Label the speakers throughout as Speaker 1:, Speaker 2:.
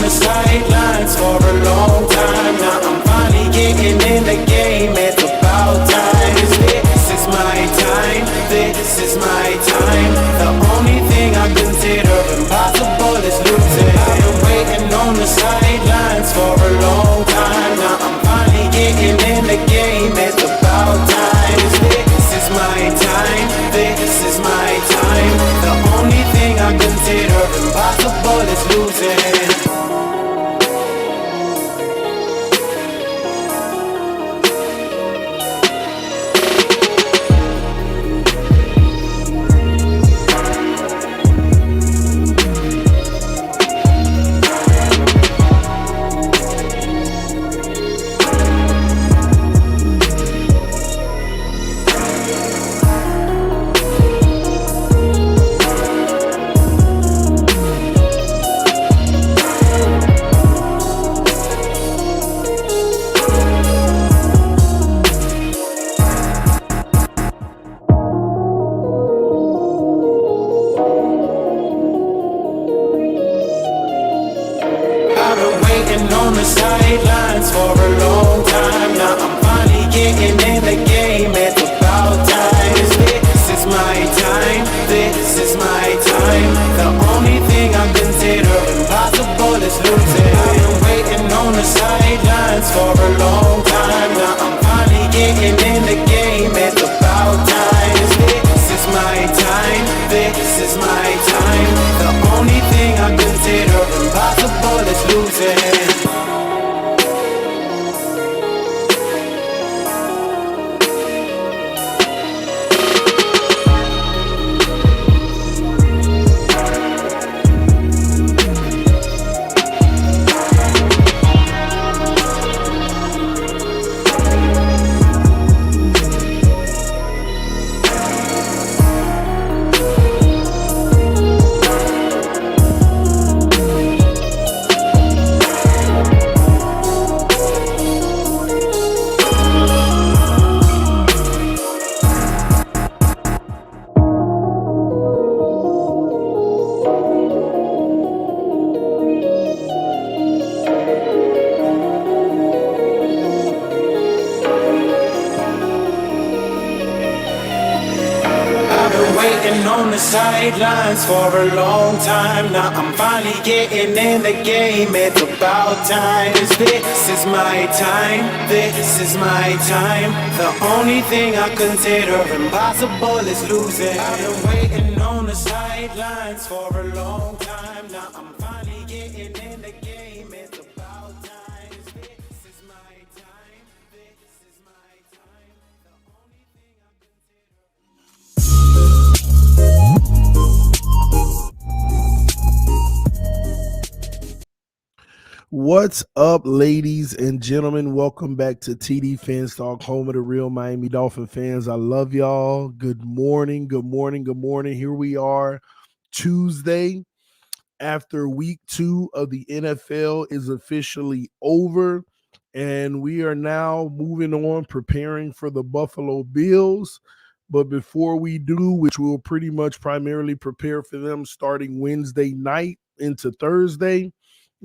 Speaker 1: the sidelines for a long time. Now I'm finally getting in the game. It's about time. This is my time. This is my time. The only thing I consider impossible is losing. I've been waiting on the sidelines for a long time. Now I'm finally getting in the game. It's about time. This is my time. This is my time. The only thing I consider impossible is losing. On the sidelines for a long time. Now I'm finally getting in the game. It's about time. This is my time. This is my time. The only thing I consider impossible is losing. I've been waiting on the sidelines for a long time. Now I'm finally getting in the game. It's about time. This is my time. This is my time. The only thing I consider impossible is losing. On the sidelines for a long time. Now I'm finally getting in the game. It's about time. This is my time. This is my time. The only thing I consider impossible is losing. I've been waiting on the sidelines for a long time. Now I'm finally getting in the game. It's about time. This is my time. This is my time. The only thing I
Speaker 2: What's up, ladies and gentlemen? Welcome back to TDPHINSTALK, home of the real Miami Dolphin fans. I love y'all. Good morning, good morning, good morning. Here we are, Tuesday, after week 2 of the NFL is officially over, and we are now moving on, preparing for the Buffalo Bills. But before we do, which we'll pretty much primarily prepare for them starting Wednesday night into Thursday,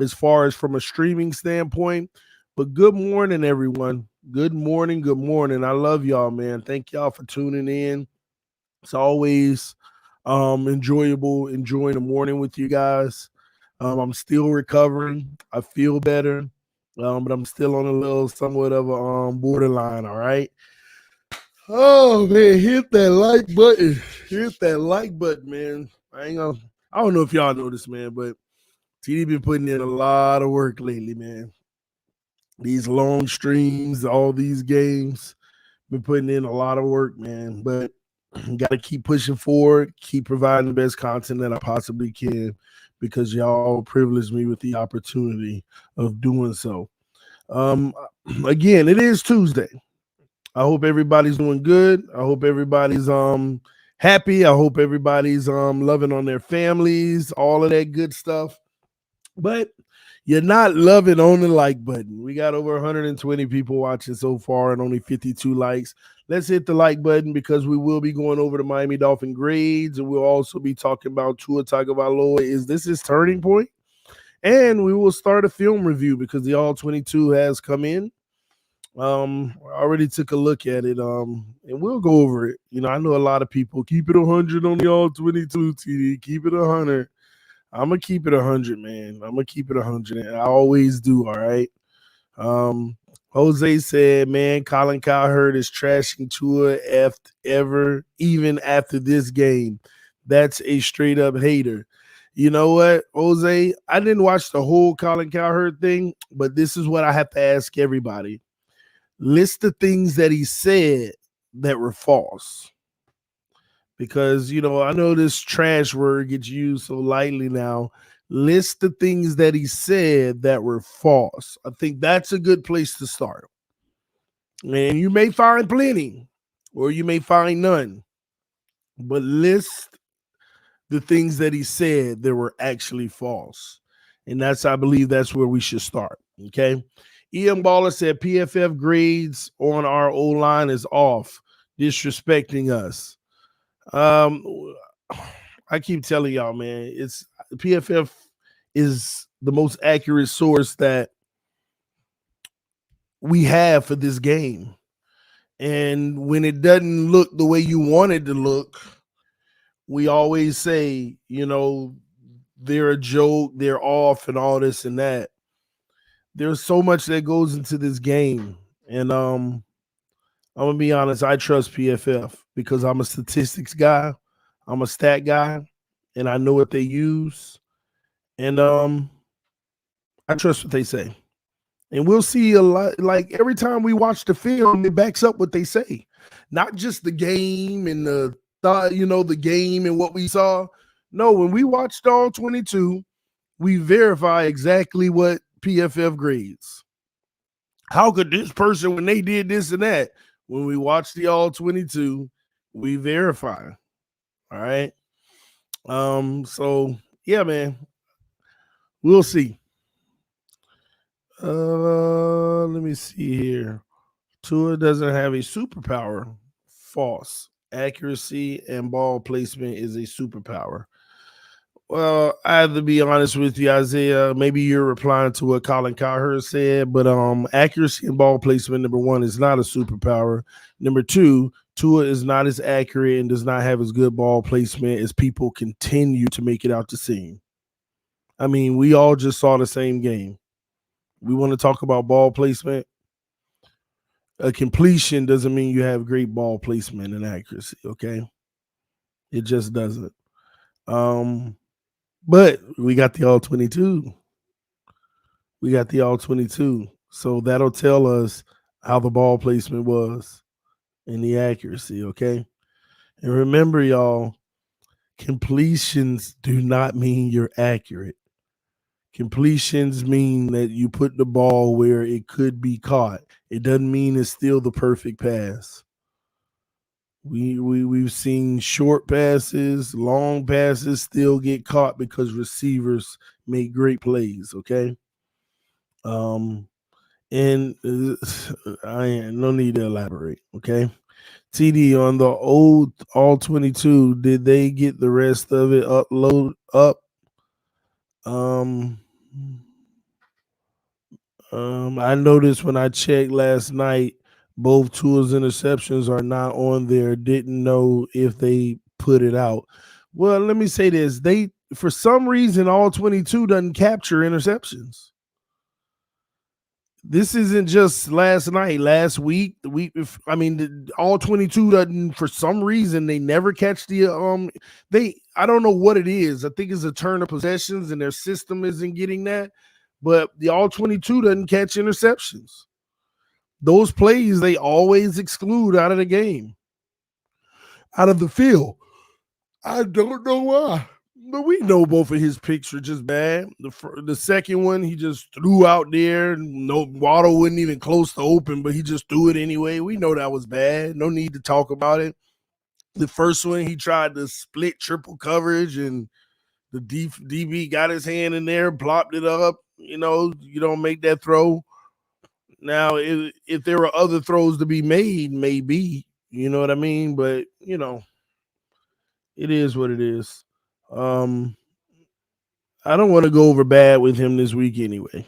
Speaker 2: as far as from a streaming standpoint. But good morning, everyone. Good morning. Good morning. I love y'all, man. Thank y'all for tuning in. It's always enjoyable enjoying the morning with you guys. I'm still recovering. I feel better, but I'm still on a little somewhat of a borderline, all right? Oh, man, hit that like button. Hit that like button, man. I don't know if y'all know this, man, but TD been putting in a lot of work lately, man. These long streams, all these games, been putting in a lot of work, man. But got to keep pushing forward, keep providing the best content that I possibly can, because y'all privileged me with the opportunity of doing so. Again, it is Tuesday. I hope everybody's doing good. I hope everybody's happy. I hope everybody's loving on their families, all of that good stuff. But you're not loving on the like button. We got over 120 people watching so far and only 52 likes. Let's hit the like button, because we will be going over the Miami Dolphin grades, and we'll also be talking about Tua Tagovailoa. Is this his turning point? And we will start a film review because the All 22 has come in. I already took a look at it. And we'll go over it. You know, I know a lot of people keep it 100 on the All 22 TD. Keep it 100. I'm gonna keep it 100, man. I'm gonna keep it 100. And I always do. All right. Um, Jose said, "Man, Colin Cowherd is trashing Tua ever, even after this game. That's a straight up hater." You know what, Jose? I didn't watch the whole Colin Cowherd thing, but this is what I have to ask everybody: list the things that he said that were false. Because, you know, I know this trash word gets used so lightly now. List the things that he said that were false. I think that's a good place to start. And you may find plenty, or you may find none, but list the things that he said that were actually false. And I believe that's where we should start. Okay. Ian Baller said PFF grades on our O line is off, disrespecting us. Um, I keep telling y'all, man, it's PFF is the most accurate source that we have for this game. And when it doesn't look the way you want it to look, we always say, you know, they're a joke, they're off, and all this and that. There's so much that goes into this game. And I'm gonna be honest, I trust PFF because I'm a statistics guy, I'm a stat guy, and I know what they use. And I trust what they say. And we'll see a lot. Like every time we watch the film, it backs up what they say, not just the game and the thought, you know, the game and what we saw. No, when we watched all 22, we verify exactly what PFF grades. How could this person, when they did this and that? When we watch the all 22, we verify. All right. So yeah, man, we'll see. Let me see here. Tua doesn't have a superpower. False. Accuracy and ball placement is a superpower. Well, I have to be honest with you, Isaiah. Maybe you're replying to what Colin Cowherd said, but accuracy and ball placement, number one, is not a superpower. Number two, Tua is not as accurate and does not have as good ball placement as people continue to make it out to seem. I mean, we all just saw the same game. We want to talk about ball placement. A completion doesn't mean you have great ball placement and accuracy, okay? It just doesn't. But we got the all 22. We got the all 22. So that'll tell us how the ball placement was and the accuracy, okay? And remember, y'all, completions do not mean you're accurate. Completions mean that you put the ball where it could be caught. It doesn't mean it's still the perfect pass. We've seen short passes, long passes still get caught because receivers make great plays. Okay, and I no need to elaborate. Okay, TD on the old all 22. Did they get the rest of it upload up? Um, I noticed when I checked last night, both Tua's interceptions are not on there. Didn't know if they put it out. Well, let me say this: they, for some reason, all 22 doesn't capture interceptions. This isn't just last night, last week, the week. I mean, all 22 doesn't. For some reason, they never catch the They, I don't know what it is. I think it's a turn of possessions, and their system isn't getting that. But the all 22 doesn't catch interceptions. Those plays they always exclude out of the game, out of the field. I don't know why. But we know both of his picks are just bad. The second one, he just threw out there. No, Waddle wasn't even close to open, but he just threw it anyway. We know that was bad. No need to talk about it. The first one, he tried to split triple coverage, and the DB got his hand in there, plopped it up. You know, you don't make that throw. Now, if there were other throws to be made, maybe, you know what I mean? But, you know, it is what it is. Um, I don't want to go over bad with him this week anyway.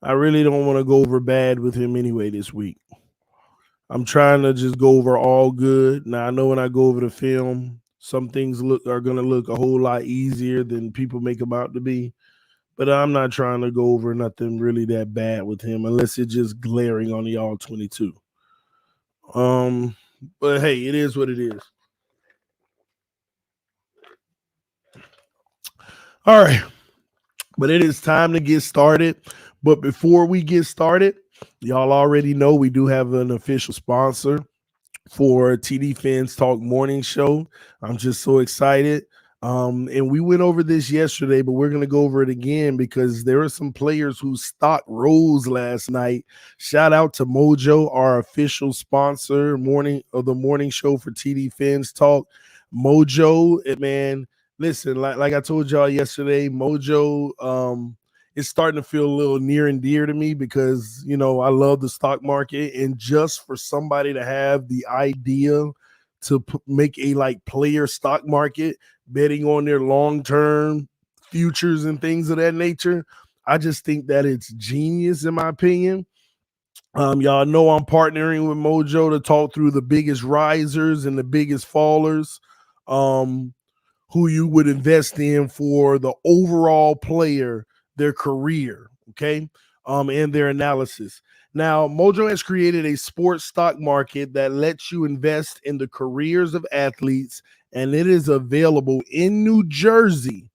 Speaker 2: I really don't want to go over bad with him anyway this week. I'm trying to just go over all good. Now I know when I go over the film, some things are gonna look a whole lot easier than people make them out to be. But I'm not trying to go over nothing really that bad with him unless it's just glaring on the all 22. Um, but hey, it is what it is. All right. But it is time to get started. But before we get started, y'all already know we do have an official sponsor for TD Fans Talk Morning Show. I'm just so excited. And we went over this yesterday, but we're going to go over it again because there are some players whose stock rose last night. Shout out to Mojo, our official sponsor of the morning show for TD Fans Talk. Mojo, man, listen, like I told y'all yesterday, Mojo is starting to feel a little near and dear to me because, I love the stock market. And just for somebody to have the idea to make a player stock market, betting on their long-term futures and things of that nature, I just think that it's genius in my opinion. Y'all know I'm partnering with Mojo to talk through the biggest risers and the biggest fallers. Who you would invest in for the overall player, their career, okay, and their analysis. Now, Mojo has created a sports stock market that lets you invest in the careers of athletes, and it is available in New Jersey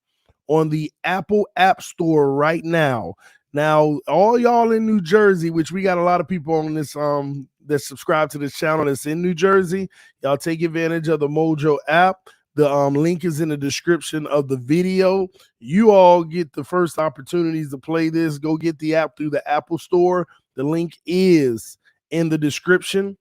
Speaker 2: on the Apple App Store right now. Now, all y'all in New Jersey, which we got a lot of people on this that subscribe to this channel that's in New Jersey, y'all take advantage of the Mojo app. The link is in the description of the video. You all get the first opportunities to play this. Go get the app through the Apple Store. The link is in the description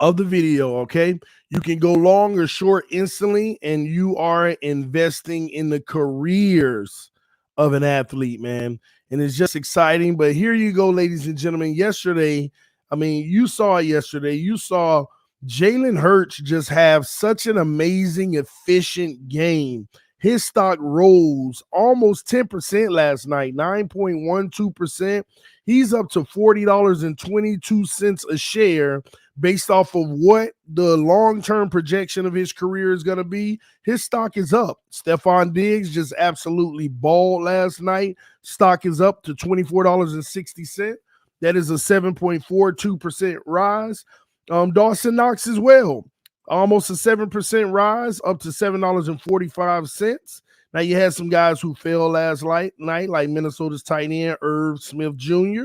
Speaker 2: of the video, okay? You can go long or short instantly, and you are investing in the careers of an athlete, man. And it's just exciting. But here you go, ladies and gentlemen. Yesterday, you saw it yesterday. You saw Jalen Hurts just have such an amazing, efficient game. His stock rose almost 10% last night, 9.12%. He's up to $40.22 a share based off of what the long-term projection of his career is going to be. His stock is up. Stephon Diggs just absolutely balled last night. Stock is up to $24.60. That is a 7.42% rise. Dawson Knox as well. Almost a 7% rise, up to $7.45. Now, you had some guys who fell last night, like Minnesota's tight end, Irv Smith Jr.,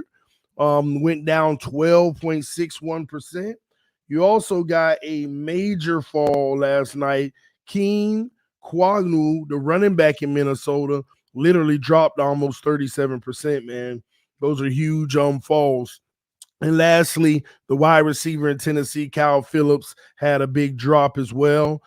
Speaker 2: went down 12.61%. You also got a major fall last night. Keen Kwanu, the running back in Minnesota, literally dropped almost 37%, man. Those are huge falls. And lastly, the wide receiver in Tennessee, Kyle Phillips, had a big drop as well,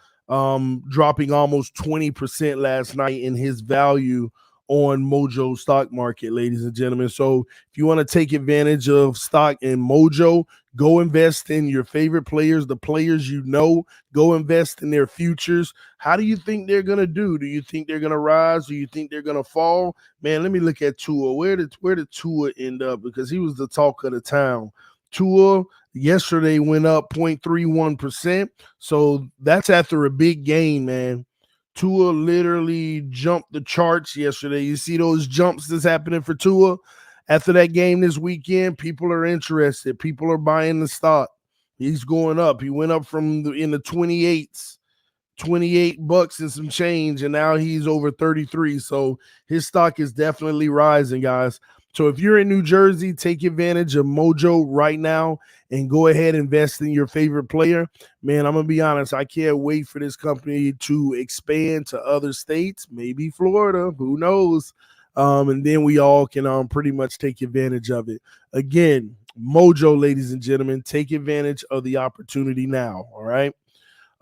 Speaker 2: dropping almost 20% last night in his value on Mojo stock market, ladies and gentlemen. So if you want to take advantage of stock in Mojo, go invest in your favorite players, the players you know. Go invest in their futures. How do you think they're going to do? Do you think they're going to rise? Do you think they're going to fall? Man, let me look at Tua. Where did Tua end up? Because he was the talk of the town. Tua yesterday went up 0.31%. So that's after a big game, man. Tua literally jumped the charts yesterday. You see those jumps that's happening for Tua? After that game this weekend, people are interested. People are buying the stock. He's going up. He went up in the 28s, $28 and some change, and now he's over 33. So his stock is definitely rising, guys. So if you're in New Jersey, take advantage of Mojo right now and go ahead and invest in your favorite player. Man, I'm going to be honest. I can't wait for this company to expand to other states, maybe Florida, who knows? And then we all can pretty much take advantage of it. Again, Mojo, ladies and gentlemen, take advantage of the opportunity now, all right?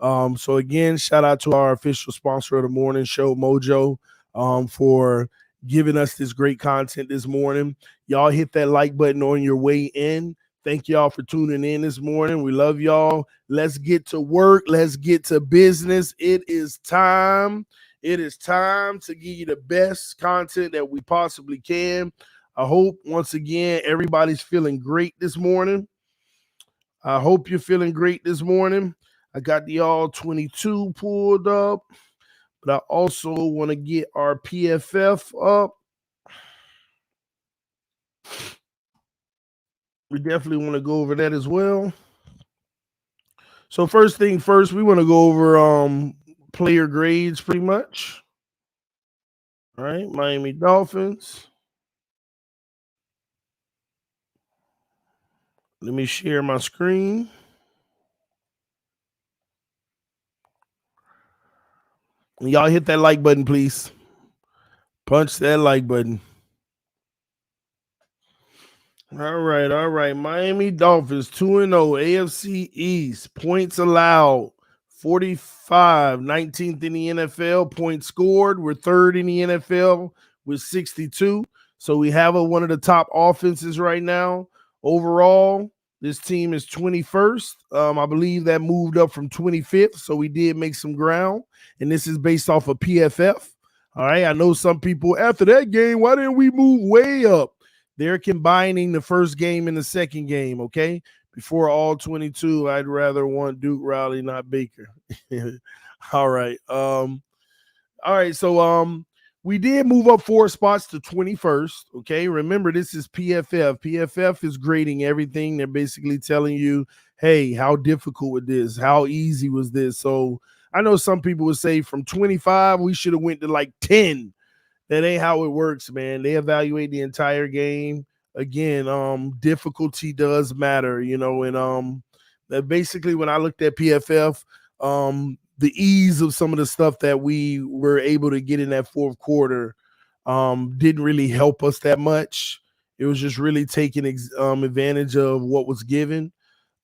Speaker 2: So again, shout out to our official sponsor of the morning show, Mojo, for giving us this great content this morning. Y'all hit that like button on your way in. Thank y'all for tuning in this morning. We love y'all. Let's get to work. Let's get to business. It is time. It is time to give you the best content that we possibly can. I hope, once again, everybody's feeling great this morning. I hope you're feeling great this morning. I got the all 22 pulled up, but I also want to get our PFF up. We definitely want to go over that as well. So first thing first, we want to go over player grades pretty much. All right, Miami Dolphins. Let me share my screen. Y'all hit that like button, please. Punch that like button. All right. Miami Dolphins 2-0, AFC East. Points allowed 45, 19th in the NFL. Points scored, we're third in the NFL with 62. So we have one of the top offenses right now. Overall, this team is 21st. I believe that moved up from 25th. So we did make some ground. And this is based off of PFF. All right. I know some people after that game, why didn't we move way up? They're combining the first game and the second game, okay? Before all 22, I'd rather want Duke Riley, not Baker. All right. So we did move up 4 spots to 21st, okay? Remember, this is PFF. PFF is grading everything. They're basically telling you, hey, how difficult was this? How easy was this? So I know some people would say from 25, we should have went to like 10. That ain't how it works, man. They evaluate the entire game. Again, difficulty does matter, and that basically when I looked at PFF, the ease of some of the stuff that we were able to get in that fourth quarter didn't really help us that much. It was just really taking advantage of what was given.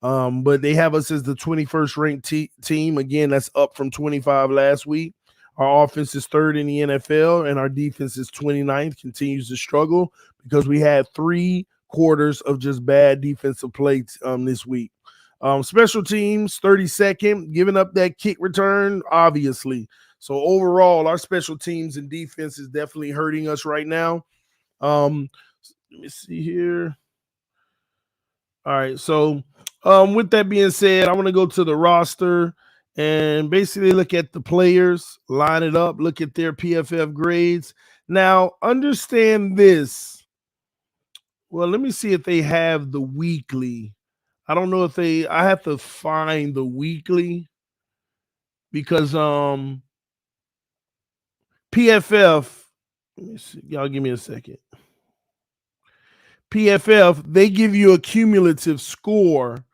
Speaker 2: But they have us as the 21st ranked team. Again, that's up from 25 last week. Our offense is third in the NFL, and our defense is 29th, continues to struggle because we had 3 quarters of just bad defensive play this week. Special teams, 32nd, giving up that kick return, obviously. So overall, our special teams and defense is definitely hurting us right now. Let me see here. All right, so with that being said, I want to go to the roster and basically look at the players, line it up, look at their PFF grades. Now, understand this. Well, let me see if they have the weekly. I don't know if I have to find the weekly because PFF, let me see, y'all give me a second. PFF, they give you a cumulative score,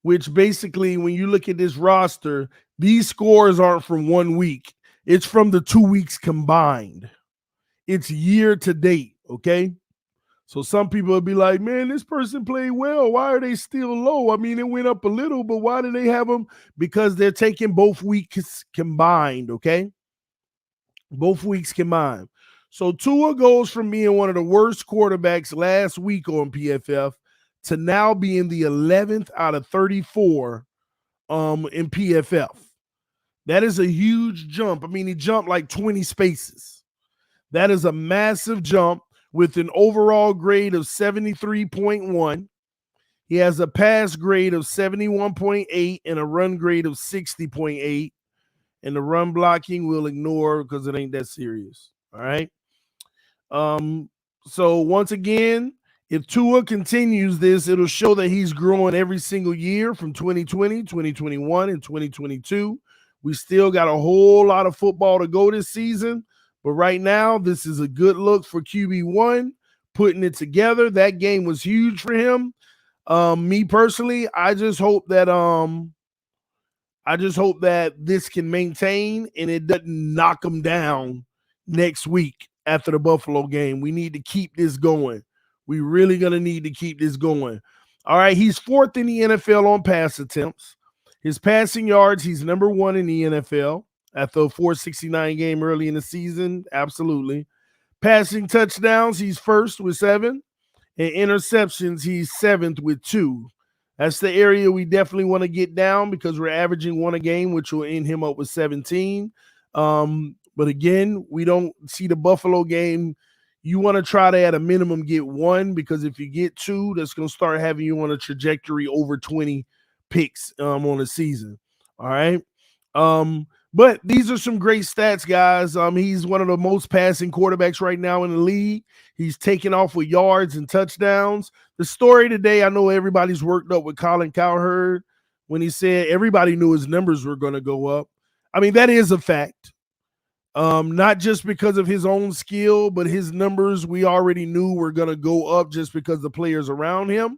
Speaker 2: which basically when you look at this roster, these scores aren't from 1 week. It's from the 2 weeks combined. It's year to date, okay? So some people will be like, man, this person played well. Why are they still low? I mean, it went up a little, but why do they have them? Because they're taking both weeks combined, okay? Both weeks combined. So Tua goes from being one of the worst quarterbacks last week on PFF to now being the 11th out of 34 in PFF. That is a huge jump. I mean, he jumped like 20 spaces. That is a massive jump with an overall grade of 73.1. He has a pass grade of 71.8 and a run grade of 60.8. And the run blocking we'll ignore because it ain't that serious. All right. So once again, if Tua continues this, it'll show that he's growing every single year from 2020, 2021, and 2022. We still got a whole lot of football to go this season, but right now, this is a good look for QB1, putting it together. That game was huge for him. Me personally, I just hope that this can maintain and it doesn't knock him down next week after the Buffalo game. We need to keep this going. We really going to need to keep this going. All right, he's 4th in the NFL on pass attempts. His passing yards, he's number 1 in the NFL after a 469 game early in the season. Absolutely. Passing touchdowns, he's 1st with 7. And interceptions, he's 7th with 2. That's the area we definitely want to get down because we're averaging 1 a game, which will end him up with 17. But again, we don't see the Buffalo game. You want to try to, at a minimum, get one, because if you get two, that's going to start having you on a trajectory over 20 picks on the season. All right. But these are some great stats, guys. He's one of the most passing quarterbacks right now in the league. He's taking off with yards and touchdowns. The story today, I know everybody's worked up with Colin Cowherd when he said everybody knew his numbers were going to go up. I mean, that is a fact. Not just because of his own skill, but his numbers we already knew were going to go up just because the players around him.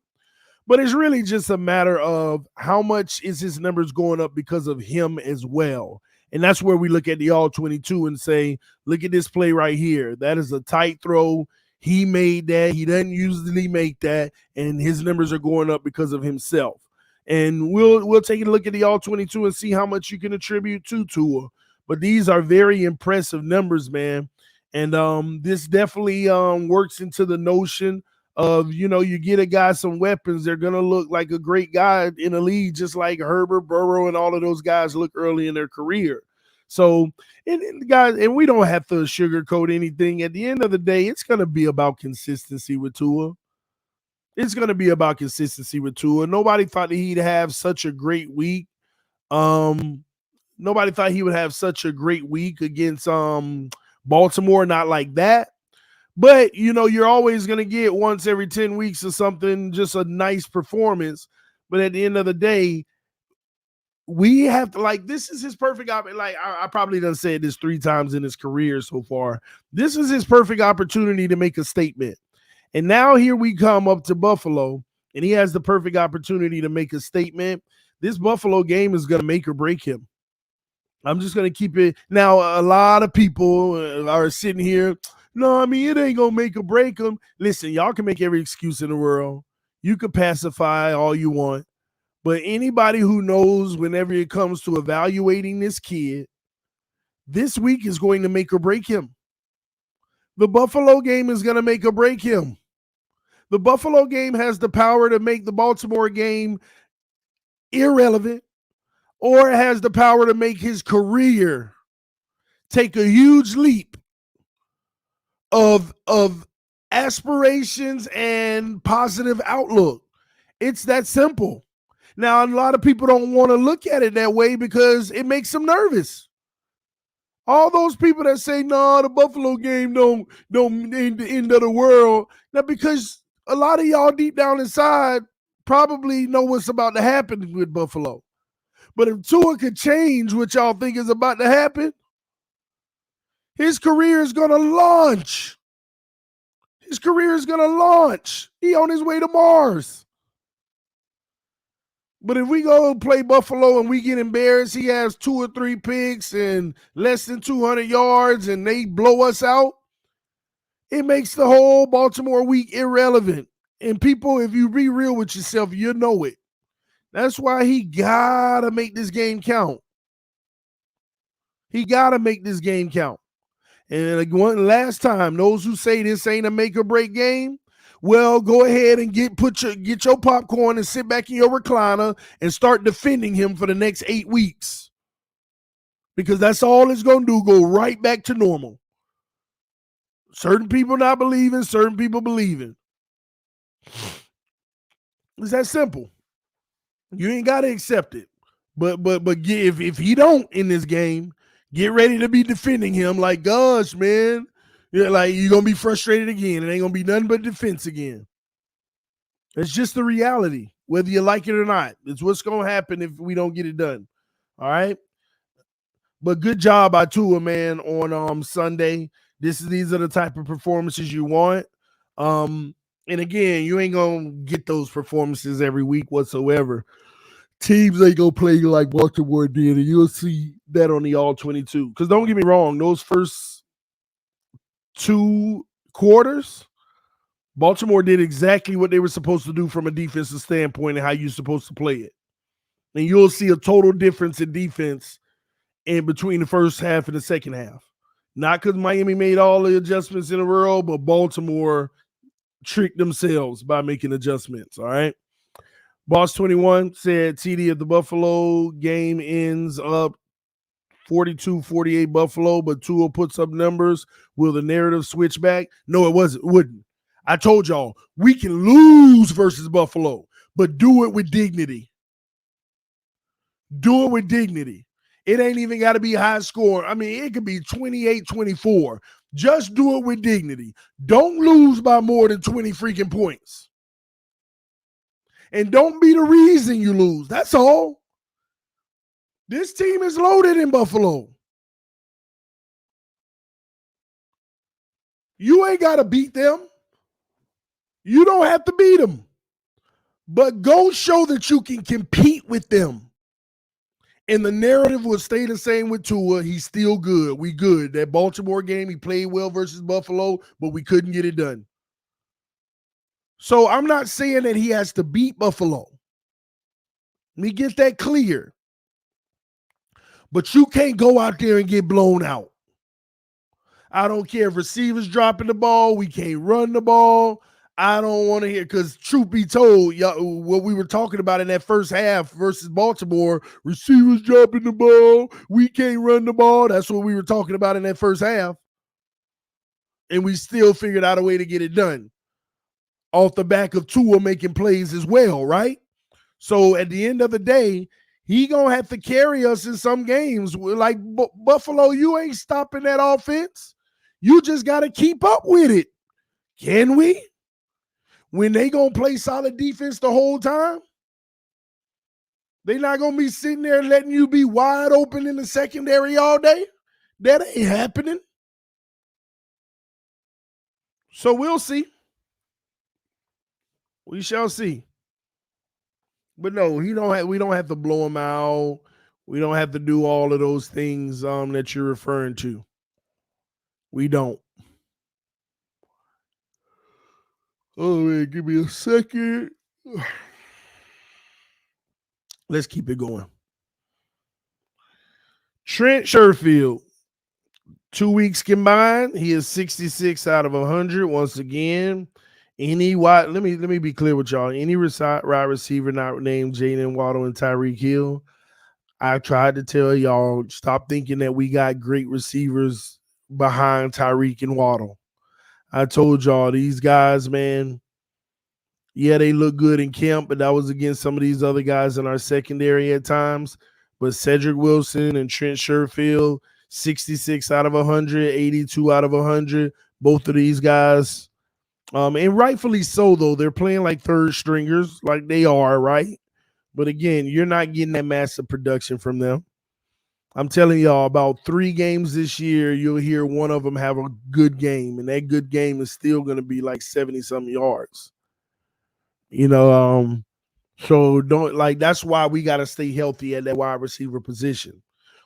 Speaker 2: But it's really just a matter of how much is his numbers going up because of him as well. And that's where we look at the all-22 and say, look at this play right here. That is a tight throw. He made that. He doesn't usually make that, and his numbers are going up because of himself. And we'll take a look at the all-22 and see how much you can attribute to Tua. But these are very impressive numbers, man. And this definitely works into the notion of, you get a guy some weapons, they're going to look like a great guy in the league, just like Herbert, Burrow, and all of those guys look early in their career. So, and guys, and we don't have to sugarcoat anything. At the end of the day, it's going to be about consistency with Tua. It's going to be about consistency with Tua. Nobody thought that he'd have such a great week. Nobody thought he would have such a great week against Baltimore, not like that. But, you're always going to get once every 10 weeks or something, just a nice performance. But at the end of the day, we have to, this is his perfect opportunity. I probably done said this 3 times in his career so far. This is his perfect opportunity to make a statement. And now here we come up to Buffalo, and he has the perfect opportunity to make a statement. This Buffalo game is going to make or break him. I'm just going to keep it. Now, a lot of people are sitting here, no, I mean, it ain't going to make or break them. Listen, y'all can make every excuse in the world. You can pacify all you want. But anybody who knows whenever it comes to evaluating this kid, this week is going to make or break him. The Buffalo game is going to make or break him. The Buffalo game has the power to make the Baltimore game irrelevant, or it has the power to make his career take a huge leap of aspirations and positive outlook. It's that simple. Now, a lot of people don't want to look at it that way because it makes them nervous. All those people that say, no, the Buffalo game don't mean the end of the world. Now, because a lot of y'all deep down inside probably know what's about to happen with Buffalo. But if Tua could change what y'all think is about to happen, his career is going to launch. His career is going to launch. He on his way to Mars. But if we go play Buffalo and we get embarrassed, he has 2 or 3 picks and less than 200 yards and they blow us out, it makes the whole Baltimore week irrelevant. And people, if you be real with yourself, you know it. That's why he got to make this game count. He got to make this game count. And one last time, those who say this ain't a make or break game, well, go ahead and get your popcorn and sit back in your recliner and start defending him for the next 8 weeks. Because that's all it's going to do, go right back to normal. Certain people not believing, certain people believing. It's that simple. You ain't got to accept it. But if he don't in this game, get ready to be defending him like, gosh, man. Yeah, like you're going to be frustrated again. It ain't going to be nothing but defense again. It's just the reality, whether you like it or not. It's what's going to happen if we don't get it done. All right? But good job by Tua, man, on Sunday. These are the type of performances you want. And again, you ain't going to get those performances every week whatsoever. Teams ain't going to play like Baltimore did, and you'll see that on the all-22. Because don't get me wrong, those first 2 quarters, Baltimore did exactly what they were supposed to do from a defensive standpoint and how you're supposed to play it. And you'll see a total difference in defense in between the first half and the second half. Not because Miami made all the adjustments in a row, but Baltimore tricked themselves by making adjustments, all right? Boss 21 said, TD, if the Buffalo game ends up 42-48 Buffalo, but Tua puts up numbers. Will the narrative switch back? No, it wouldn't. I told y'all, we can lose versus Buffalo, but do it with dignity. Do it with dignity. It ain't even got to be high score. I mean, it could be 28-24. Just do it with dignity. Don't lose by more than 20 freaking points. And don't be the reason you lose. That's all. This team is loaded in Buffalo. You ain't got to beat them. You don't have to beat them. But go show that you can compete with them. And the narrative will stay the same with Tua. He's still good. We good. That Baltimore game, he played well versus Buffalo, but we couldn't get it done. So I'm not saying that he has to beat Buffalo. Let me get that clear. But you can't go out there and get blown out. I don't care if receivers dropping the ball. We can't run the ball. I don't want to hear, because truth be told, what we were talking about in that first half versus Baltimore, receivers dropping the ball, we can't run the ball. That's what we were talking about in that first half. And we still figured out a way to get it done off the back of Tua making plays as well, right? So at the end of the day, he going to have to carry us in some games. Like Buffalo, you ain't stopping that offense. You just got to keep up with it. Can we? When they going to play solid defense the whole time? They not going to be sitting there letting you be wide open in the secondary all day? That ain't happening. So we'll see. We shall see. But no, we don't have to blow him out. We don't have to do all of those things that you're referring to. We don't. Oh, man, give me a second. Let's keep it going. Trent Sherfield, 2 weeks combined, he is 66 out of 100 once again. Let me be clear with y'all. Any wide receiver not named Jalen Waddle and Tyreek Hill, I tried to tell y'all, stop thinking that we got great receivers behind Tyreek and Waddle. I told y'all, these guys, man, yeah, they look good in camp, but that was against some of these other guys in our secondary at times. But Cedric Wilson and Trent Sherfield, 66 out of 100, 82 out of 100, both of these guys. And rightfully so, though. They're playing like third stringers, like they are, right? But again, you're not getting that massive production from them. I'm telling y'all, about 3 games this year, you'll hear one of them have a good game, and that good game is still going to be like 70-something yards. So that's why we got to stay healthy at that wide receiver position.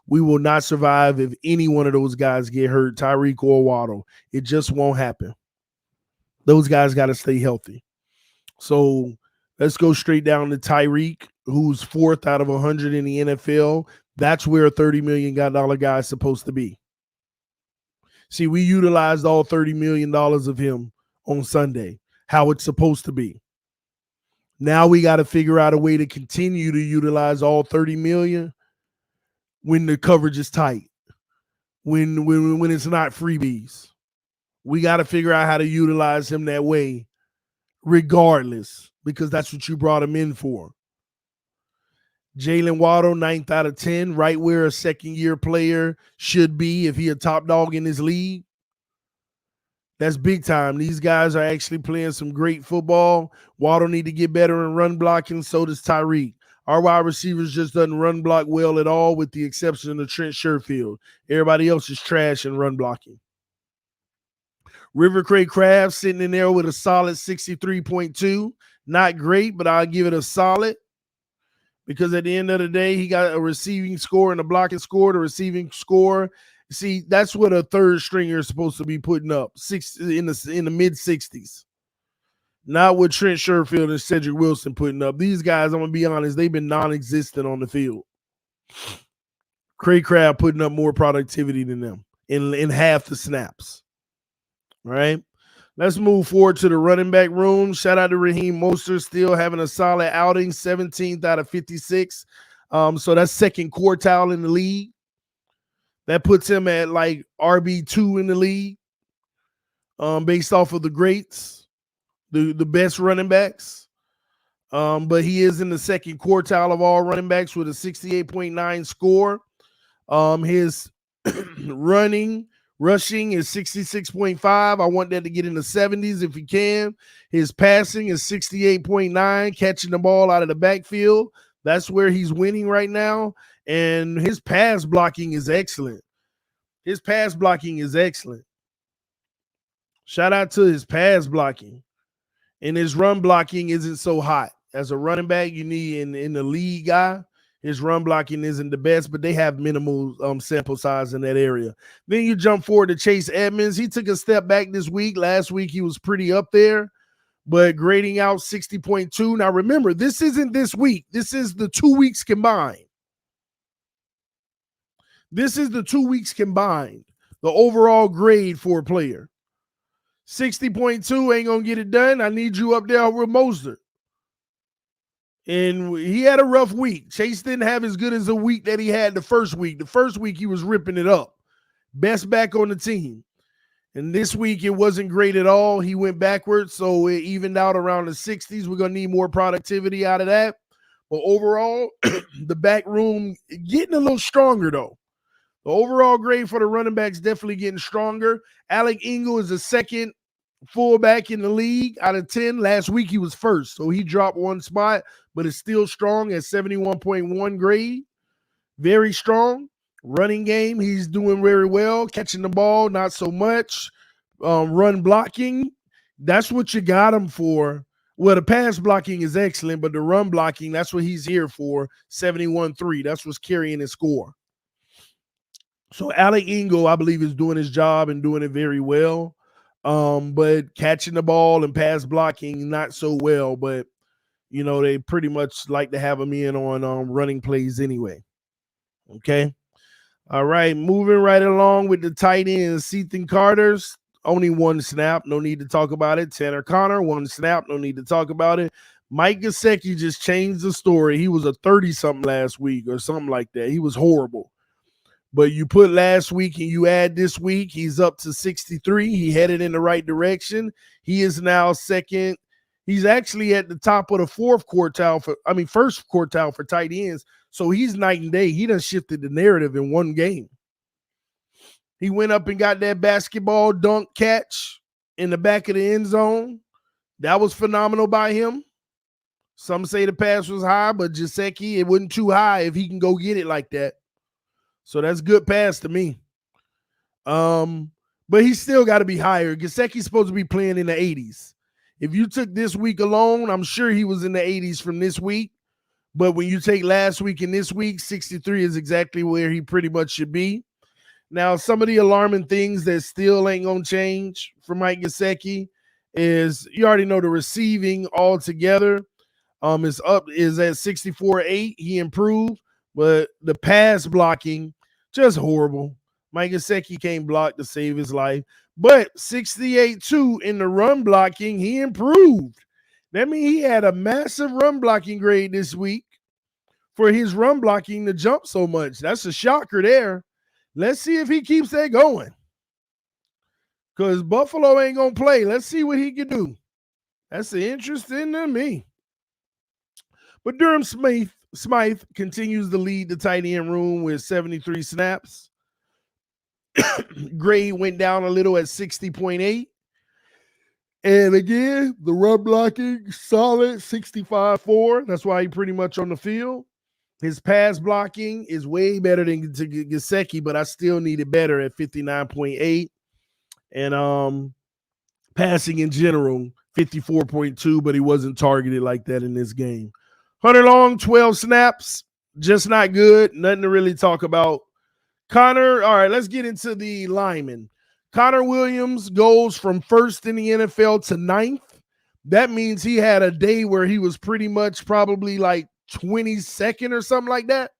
Speaker 2: We will not survive if any one of those guys get hurt, Tyreek or Waddle. It just won't happen. Those guys got to stay healthy. So let's go straight down to Tyreek, who's 4th out of 100 in the NFL. That's where a $30 million guy is supposed to be. See, we utilized all $30 million of him on Sunday, how it's supposed to be. Now we got to figure out a way to continue to utilize all $30 million when the coverage is tight, when it's not freebies. We got to figure out how to utilize him that way regardless, because that's what you brought him in for. Jalen Waddle, 9th out of 10, right where a second-year player should be if he a top dog in this league. That's big time. These guys are actually playing some great football. Waddle need to get better in run blocking, so does Tyreek. Our wide receivers just doesn't run block well at all, with the exception of Trent Sherfield. Everybody else is trash in run blocking. River Cray Crabs sitting in there with a solid 63.2. Not great, but I'll give it a solid, because at the end of the day, he got a receiving score and a blocking score. The receiving score, see, that's what a third stringer is supposed to be putting up, in the mid-60s. Not what Trent Sherfield and Cedric Wilson putting up. These guys, I'm going to be honest, they've been non-existent on the field. Cray Crab putting up more productivity than them in half the snaps. All right? Let's move forward to the running back room. Shout out to Raheem Mostert, still having a solid outing, 17th out of 56. So that's second quartile in the league. That puts him at like RB2 in the league, based off of the greats, the best running backs. But he is in the second quartile of all running backs with a 68.9 score. His rushing is 66.5. I want that to get in the 70s if he can. His passing is 68.9, catching the ball out of the backfield. That's where he's winning right now. And his pass blocking is excellent. Shout out to his pass blocking. And his run blocking isn't so hot. As a running back, you need in the league guy. His run blocking isn't the best, but they have minimal sample size in that area. Then you jump forward to Chase Edmonds. He took a step back this week. Last week, he was pretty up there, but grading out 60.2. Now, remember, this isn't this week. This is the 2 weeks combined. The overall grade for a player. 60.2 ain't going to get it done. I need you up there with Mostert. And he had a rough week. Chase didn't have as good as a week that he had the first week. The first week, he was ripping it up. Best back on the team. And this week, it wasn't great at all. He went backwards, so it evened out around the 60s. We're going to need more productivity out of that. But overall, the back room getting a little stronger, though. The overall grade for the running backs definitely getting stronger. Alec Ingle is the second fullback in the league out of 10. Last week, he was first, so he dropped one spot, but it's still strong at 71.1 grade. Very strong. Running game, he's doing very well. Catching the ball, not so much. Run blocking, that's what you got him for. Well, the pass blocking is excellent, but the run blocking, that's what he's here for. 71.3. That's what's carrying his score. So Alec Ingle, I believe, is doing his job and doing it very well. But catching the ball and pass blocking, not so well. But, you know, they pretty much like to have him in on running plays anyway. Okay. All right. Moving right along with the tight ends, Ethan Carter's only one snap. No need to talk about it. Tanner Connor, one snap. No need to talk about it. Mike Gesicki just changed the story. He was a 30-something last week or something like that. He was horrible. But you put last week and you add this week, he's up to 63. He headed in the right direction. He is now second. He's actually at the top of the first quartile for tight ends. So he's night and day. He done shifted the narrative in one game. He went up and got that basketball dunk catch in the back of the end zone. That was phenomenal by him. Some say the pass was high, but Gesicki, it wasn't too high if he can go get it like that. So that's good pass to me. But he's still got to be higher. Gesicki's supposed to be playing in the 80s. If you took this week alone, I'm sure he was in the 80s from this week. But when you take last week and this week, 63 is exactly where he pretty much should be. Now, some of the alarming things that still ain't going to change for Mike Gesicki is, you already know, the receiving altogether is at 64.8. He improved, but the pass blocking, just horrible. Mike Gesicki can't block to save his life. But 68.2 in the run blocking, he improved. That means he had a massive run blocking grade this week for his run blocking to jump so much. That's a shocker there. Let's see if he keeps that going. Because Buffalo ain't going to play. Let's see what he can do. That's interesting to me. But Durham Smythe continues to lead the tight end room with 73 snaps. Grade went down a little at 60.8. And again, the run blocking, solid, 65.4. That's why he pretty much on the field. His pass blocking is way better than Gesicki, but I still need it better at 59.8. And passing in general, 54.2, but he wasn't targeted like that in this game. Hunter Long, 12 snaps, just not good. Nothing to really talk about. Connor, all right, let's get into the linemen. Connor Williams goes from first in the NFL to 9th. That means he had a day where he was pretty much probably like 22nd or something like that,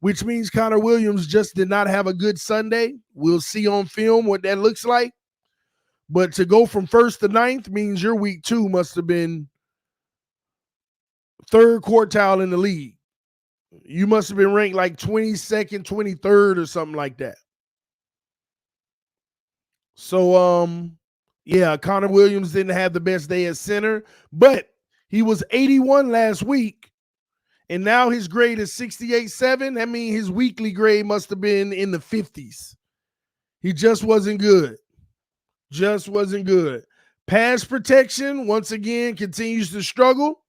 Speaker 2: which means Connor Williams just did not have a good Sunday. We'll see on film what that looks like. But to go from first to 9th means your week 2 must have been third quartile in the league. You must have been ranked like 22nd, 23rd or something like that. So, yeah, Connor Williams didn't have the best day at center, but he was 81 last week, and now his grade is 68.7. That means his weekly grade must have been in the 50s. He just wasn't good. Just wasn't good. Pass protection, once again, continues to struggle.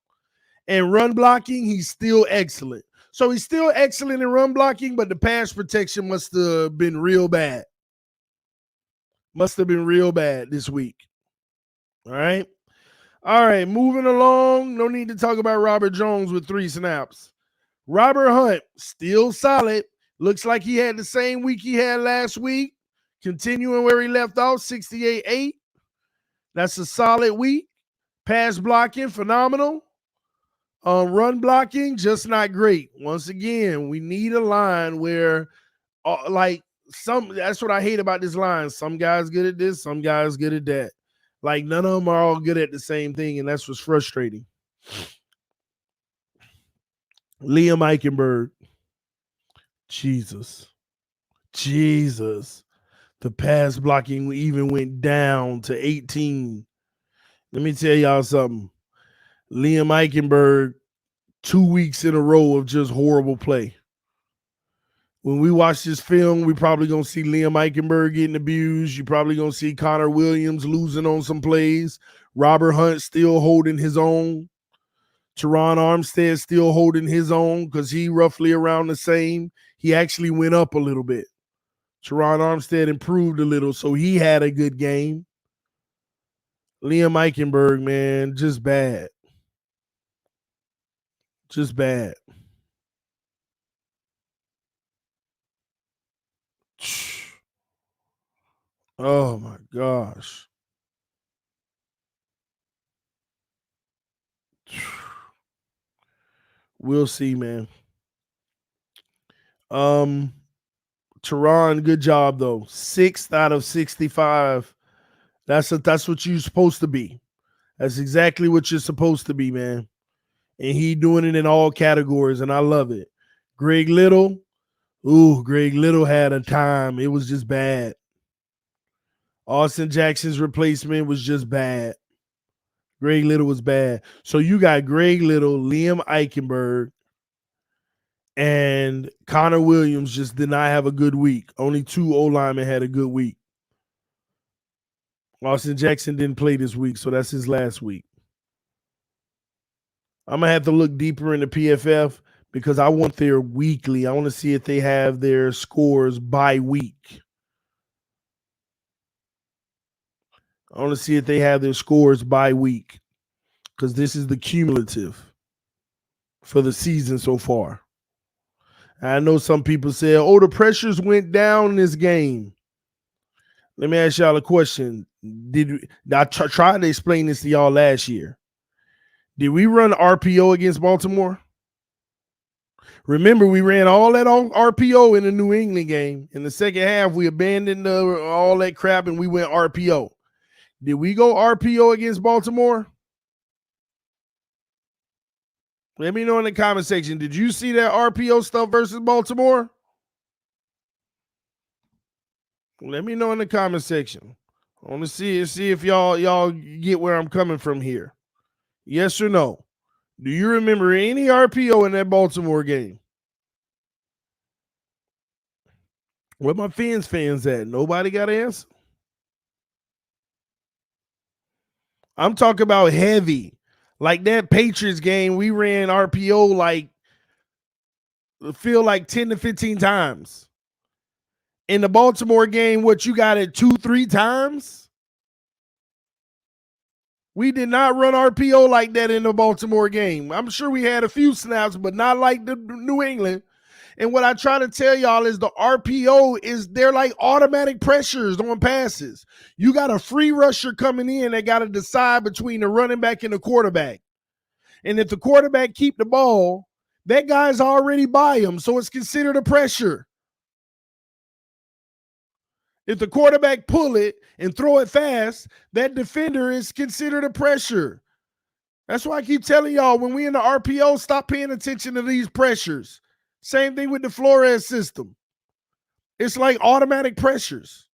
Speaker 2: And run blocking, he's still excellent. So he's still excellent in run blocking, but the pass protection must have been real bad. Must have been real bad this week. All right. All right. Moving along. No need to talk about Robert Jones with 3 snaps. Robert Hunt, still solid. Looks like he had the same week he had last week. Continuing where he left off, 68.8. That's a solid week. Pass blocking, phenomenal. Run blocking, just not great. Once again, we need a line where, that's what I hate about this line. Some guys good at this, some guys good at that. Like, none of them are all good at the same thing, and that's what's frustrating. Liam Eichenberg. Jesus. The pass blocking even went down to 18. Let me tell y'all something. Liam Eichenberg, 2 weeks in a row of just horrible play. When we watch this film, we probably going to see Liam Eichenberg getting abused. You're probably going to see Connor Williams losing on some plays. Robert Hunt still holding his own. Teron Armstead still holding his own because he roughly around the same. He actually went up a little bit. Teron Armstead improved a little, so he had a good game. Liam Eichenberg, man, just bad. Just bad. Oh, my gosh. We'll see, man. Teron, good job, though. 6th out of 65. That's what you're supposed to be. That's exactly what you're supposed to be, man. And he doing it in all categories, and I love it. Greg Little. Greg Little had a time. It was just bad. Austin Jackson's replacement was just bad. Greg Little was bad. So you got Greg Little, Liam Eichenberg, and Connor Williams just did not have a good week. Only 2 O-linemen had a good week. Austin Jackson didn't play this week, so that's his last week. I'm going to have to look deeper into PFF because I want their weekly. I want to see if they have their scores by week. I want to see if they have their scores by week because this is the cumulative for the season so far. I know some people said, the pressures went down in this game. Let me ask y'all a question. I tried to explain this to y'all last year. Did we run RPO against Baltimore? Remember, we ran all that on RPO in the New England game. In the second half, we abandoned all that crap and we went RPO. Did we go RPO against Baltimore? Let me know in the comment section. Did you see that RPO stuff versus Baltimore? Let me know in the comment section. I want to see if y'all get where I'm coming from here. Yes or no? Do you remember any RPO in that Baltimore game? Where my fans at? Nobody got an answer? I'm talking about heavy. Like that Patriots game, we ran RPO like 10 to 15 times. In the Baltimore game, what you got it 2-3 times? We did not run RPO like that in the Baltimore game. I'm sure we had a few snaps, but not like the New England. And what I try to tell y'all is the RPO they're like automatic pressures on passes. You got a free rusher coming in that got to decide between the running back and the quarterback. And if the quarterback keep the ball, that guy's already by him, so it's considered a pressure. If the quarterback pull it and throw it fast, that defender is considered a pressure. That's why I keep telling y'all, when we in the RPO, stop paying attention to these pressures. Same thing with the Flores system. It's like automatic pressures.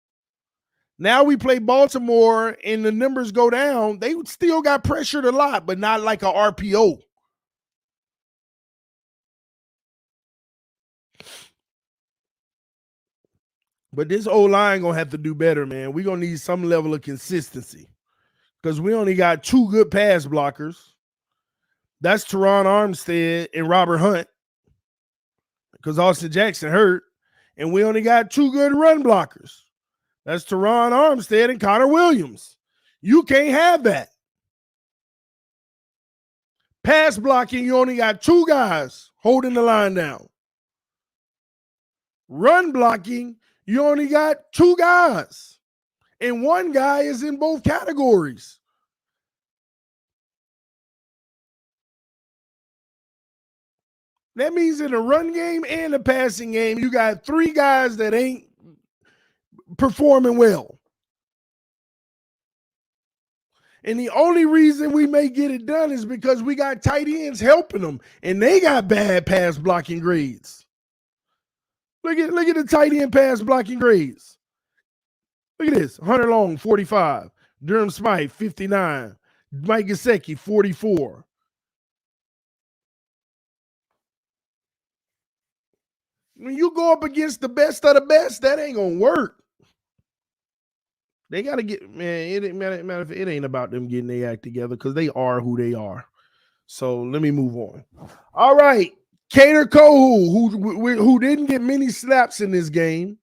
Speaker 2: Now we play Baltimore and the numbers go down. They still got pressured a lot, but not like a RPO. But this O-line going to have to do better, man. We're going to need some level of consistency because we only got two good pass blockers. That's Teron Armstead and Robert Hunt because Austin Jackson hurt. And we only got two good run blockers. That's Teron Armstead and Connor Williams. You can't have that. Pass blocking, you only got two guys holding the line down. Run blocking, you only got two guys. And one guy is in both categories. That means in the run game and the passing game, you got three guys that ain't performing well. And the only reason we may get it done is because we got tight ends helping them, and they got bad pass blocking grades. Look at the tight end pass blocking grades. Look at this. Hunter Long, 45. Durham Smythe, 59. Mike Gesicki, 44. When you go up against the best of the best, that ain't going to work. They got to get, man, it ain't about them getting their act together because they are who they are. So let me move on. All right. Kader Kohu, who didn't get many snaps in this game.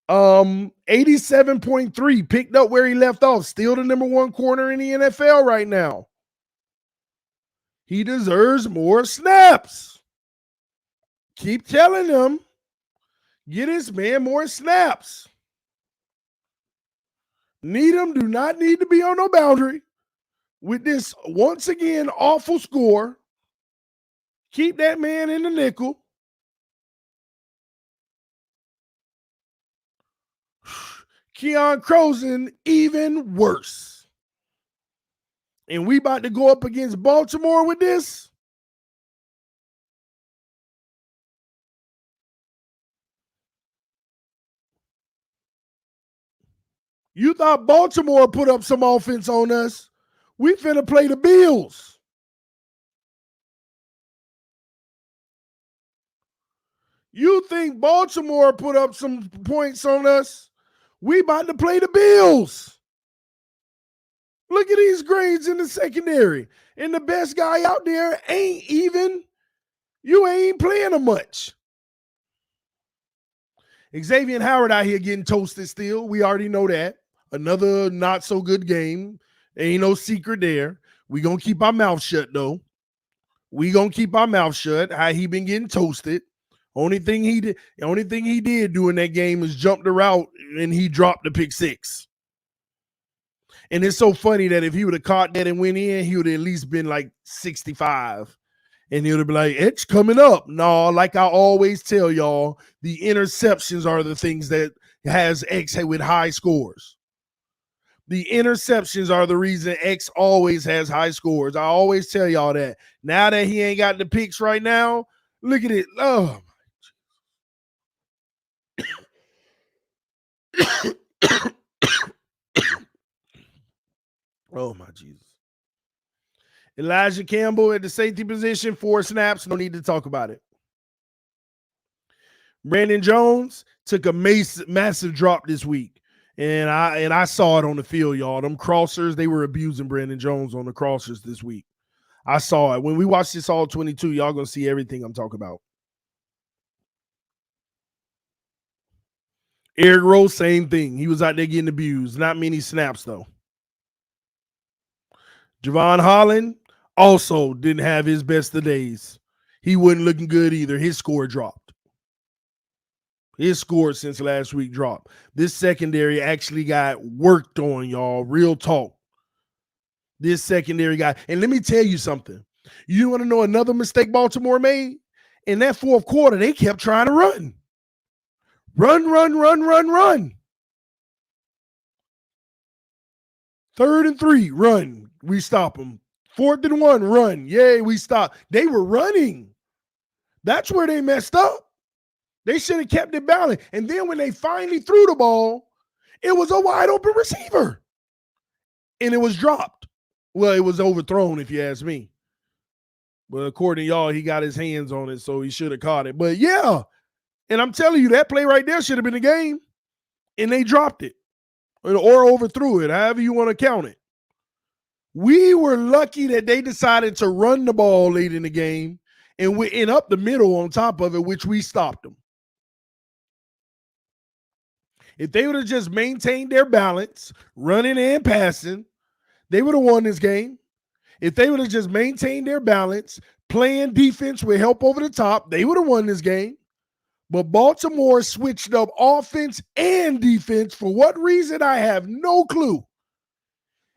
Speaker 2: 87.3, picked up where he left off. Still the number one corner in the NFL right now. He deserves more snaps. Keep telling them, get this man more snaps. Needham do not need to be on no boundary with this, once again, awful score. Keep that man in the nickel. Keon Croson, even worse. And we about to go up against Baltimore with this. You thought Baltimore put up some offense on us. We finna play the Bills. You think Baltimore put up some points on us? We about to play the Bills. Look at these grades in the secondary. And the best guy out there ain't even, you ain't playing him much. Xavier Howard out here getting toasted still. We already know that. Another not so good game. Ain't no secret there. We gonna keep our mouth shut though. We gonna keep our mouth shut. How he been getting toasted. Only thing he did during that game was jump the route and he dropped the pick six. And it's so funny that if he would have caught that and went in, he would have at least been like 65. And he would have been like, it's coming up. No, like I always tell y'all, the interceptions are the things that has X with high scores. The interceptions are the reason X always has high scores. I always tell y'all that. Now that he ain't got the picks right now, look at it. Oh, oh my Jesus. Elijah Campbell at the safety position, 4 snaps. No need to talk about it. Brandon Jones took a massive drop this week. And I saw it on the field, y'all. Them crossers, they were abusing Brandon Jones on the crossers this week. I saw it. When we watch this all 22, y'all going to see everything I'm talking about. Eric Rose, same thing. He was out there getting abused. Not many snaps, though. Javon Holland also didn't have his best of days. He wasn't looking good either. His score dropped. His score since last week dropped. This secondary actually got worked on, y'all. Real talk. This secondary guy. And let me tell you something. You want to know another mistake Baltimore made? In that fourth quarter, they kept trying to run. Run. 3rd and 3, run. We stop them. 4th and 1, run. Yay, we stop. They were running. That's where they messed up. They should have kept it balanced. And then when they finally threw the ball, It was a wide open receiver. And it was dropped. Well, it was overthrown, if you ask me. But according to y'all, he got his hands on it, so he should have caught it. But yeah, and I'm telling you, that play right there should have been the game. And they dropped it or overthrew it, however you want to count it. We were lucky that they decided to run the ball late in the game and we end up the middle on top of it, which we stopped them. If they would have just maintained their balance, running and passing, they would have won this game. If they would have just maintained their balance, playing defense with help over the top, they would have won this game. But Baltimore switched up offense and defense. For what reason, I have no clue.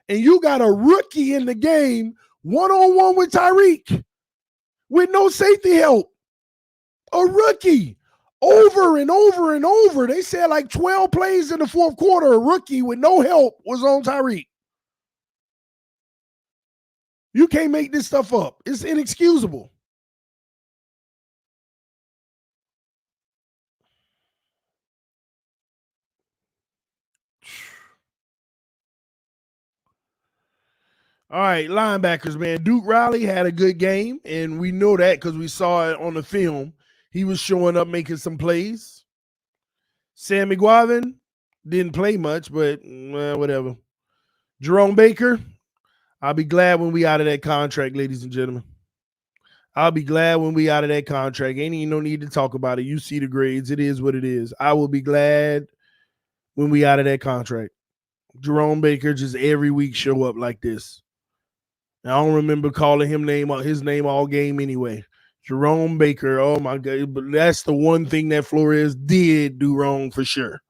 Speaker 2: And you got a rookie in the game, one-on-one with Tyreek, with no safety help. A rookie. Over and over and over. They said like 12 plays in the fourth quarter, a rookie with no help was on Tyreek. You can't make this stuff up. It's inexcusable. All right, linebackers, man. Duke Riley had a good game, and we know that because we saw it on the film. He was showing up, making some plays. Sammy Guavin didn't play much, but whatever. Jerome Baker, I'll be glad when we out of that contract, ladies and gentlemen. I'll be glad when we out of that contract. Ain't even no need to talk about it. You see the grades. It is what it is. I will be glad when we out of that contract. Jerome Baker just every week show up like this. I don't remember calling his name all game anyway. Jerome Baker, oh my God. But that's the one thing that Flores did do wrong for sure.